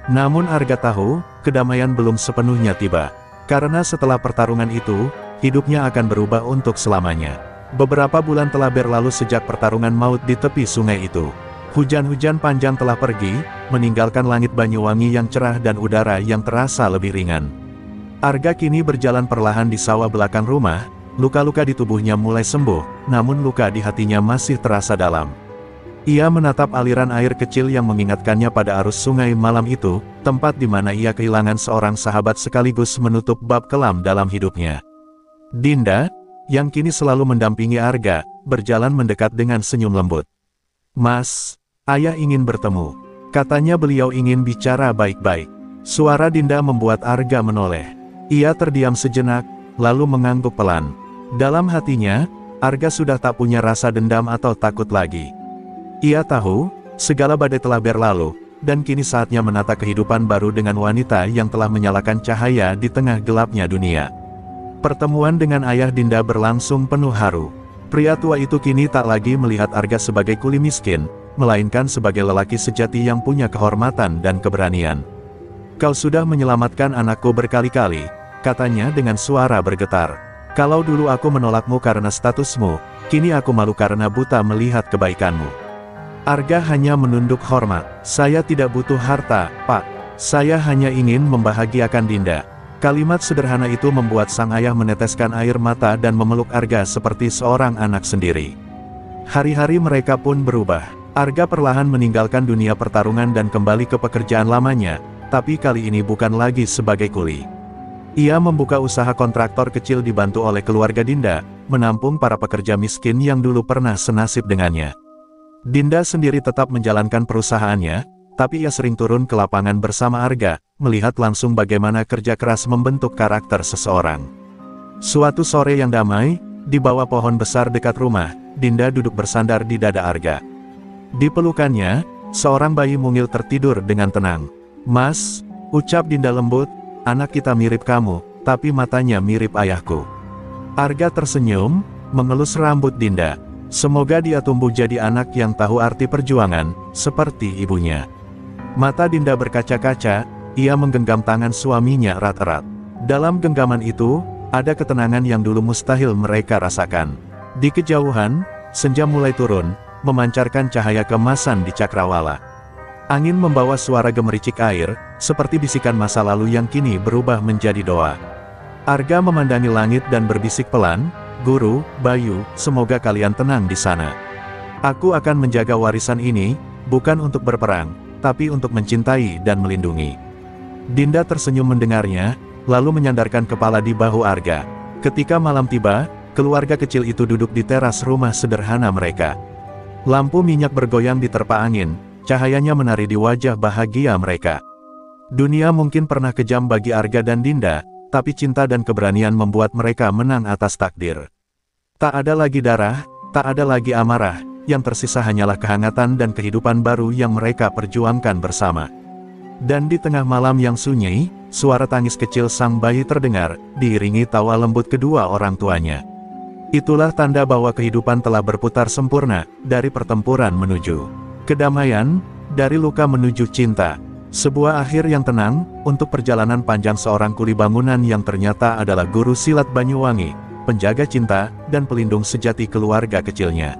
Namun Arga tahu, kedamaian belum sepenuhnya tiba. Karena setelah pertarungan itu, hidupnya akan berubah untuk selamanya. Beberapa bulan telah berlalu sejak pertarungan maut di tepi sungai itu. Hujan-hujan panjang telah pergi, meninggalkan langit Banyuwangi yang cerah dan udara yang terasa lebih ringan. Arga kini berjalan perlahan di sawah belakang rumah, luka-luka di tubuhnya mulai sembuh, namun luka di hatinya masih terasa dalam. Ia menatap aliran air kecil yang mengingatkannya pada arus sungai malam itu, tempat di mana ia kehilangan seorang sahabat sekaligus menutup bab kelam dalam hidupnya. Dinda, yang kini selalu mendampingi Arga, berjalan mendekat dengan senyum lembut. Mas, ayah ingin bertemu. Katanya beliau ingin bicara baik-baik. Suara Dinda membuat Arga menoleh. Ia terdiam sejenak, lalu mengangguk pelan. Dalam hatinya, Arga sudah tak punya rasa dendam atau takut lagi. Ia tahu, segala badai telah berlalu, dan kini saatnya menata kehidupan baru dengan wanita yang telah menyalakan cahaya di tengah gelapnya dunia. Pertemuan dengan ayah Dinda berlangsung penuh haru. Pria tua itu kini tak lagi melihat Arga sebagai kuli miskin, melainkan sebagai lelaki sejati yang punya kehormatan dan keberanian. Kau sudah menyelamatkan anakku berkali-kali, katanya dengan suara bergetar. Kalau dulu aku menolakmu karena statusmu, kini aku malu karena buta melihat kebaikanmu. Arga hanya menunduk hormat. Saya tidak butuh harta, Pak. Saya hanya ingin membahagiakan Dinda. Kalimat sederhana itu membuat sang ayah meneteskan air mata dan memeluk Arga seperti seorang anak sendiri. Hari-hari mereka pun berubah. Arga perlahan meninggalkan dunia pertarungan dan kembali ke pekerjaan lamanya, tapi kali ini bukan lagi sebagai kuli. Ia membuka usaha kontraktor kecil dibantu oleh keluarga Dinda, menampung para pekerja miskin yang dulu pernah senasib dengannya. Dinda sendiri tetap menjalankan perusahaannya, tapi ia sering turun ke lapangan bersama Arga, melihat langsung bagaimana kerja keras membentuk karakter seseorang. Suatu sore yang damai, di bawah pohon besar dekat rumah, Dinda duduk bersandar di dada Arga. Di pelukannya, seorang bayi mungil tertidur dengan tenang. "Mas," ucap Dinda lembut, "anak kita mirip kamu, tapi matanya mirip ayahku." Arga tersenyum, mengelus rambut Dinda. Semoga dia tumbuh jadi anak yang tahu arti perjuangan, seperti ibunya. Mata Dinda berkaca-kaca, ia menggenggam tangan suaminya erat-erat. Dalam genggaman itu, ada ketenangan yang dulu mustahil mereka rasakan. Di kejauhan, senja mulai turun, memancarkan cahaya keemasan di cakrawala. Angin membawa suara gemericik air, seperti bisikan masa lalu yang kini berubah menjadi doa. Arga memandangi langit dan berbisik pelan, "Guru, Bayu, semoga kalian tenang di sana. Aku akan menjaga warisan ini, bukan untuk berperang, tapi untuk mencintai dan melindungi." Dinda tersenyum mendengarnya, lalu menyandarkan kepala di bahu Arga. Ketika malam tiba, keluarga kecil itu duduk di teras rumah sederhana mereka. Lampu minyak bergoyang diterpa angin, cahayanya menari di wajah bahagia mereka. Dunia mungkin pernah kejam bagi Arga dan Dinda, tapi cinta dan keberanian membuat mereka menang atas takdir. Tak ada lagi darah, tak ada lagi amarah, yang tersisa hanyalah kehangatan dan kehidupan baru yang mereka perjuangkan bersama. Dan di tengah malam yang sunyi, suara tangis kecil sang bayi terdengar, diiringi tawa lembut kedua orang tuanya. Itulah tanda bahwa kehidupan telah berputar sempurna, dari pertempuran menuju kedamaian, dari luka menuju cinta. Sebuah akhir yang tenang, untuk perjalanan panjang seorang kuli bangunan yang ternyata adalah guru silat Banyuwangi, penjaga cinta, dan pelindung sejati keluarga kecilnya.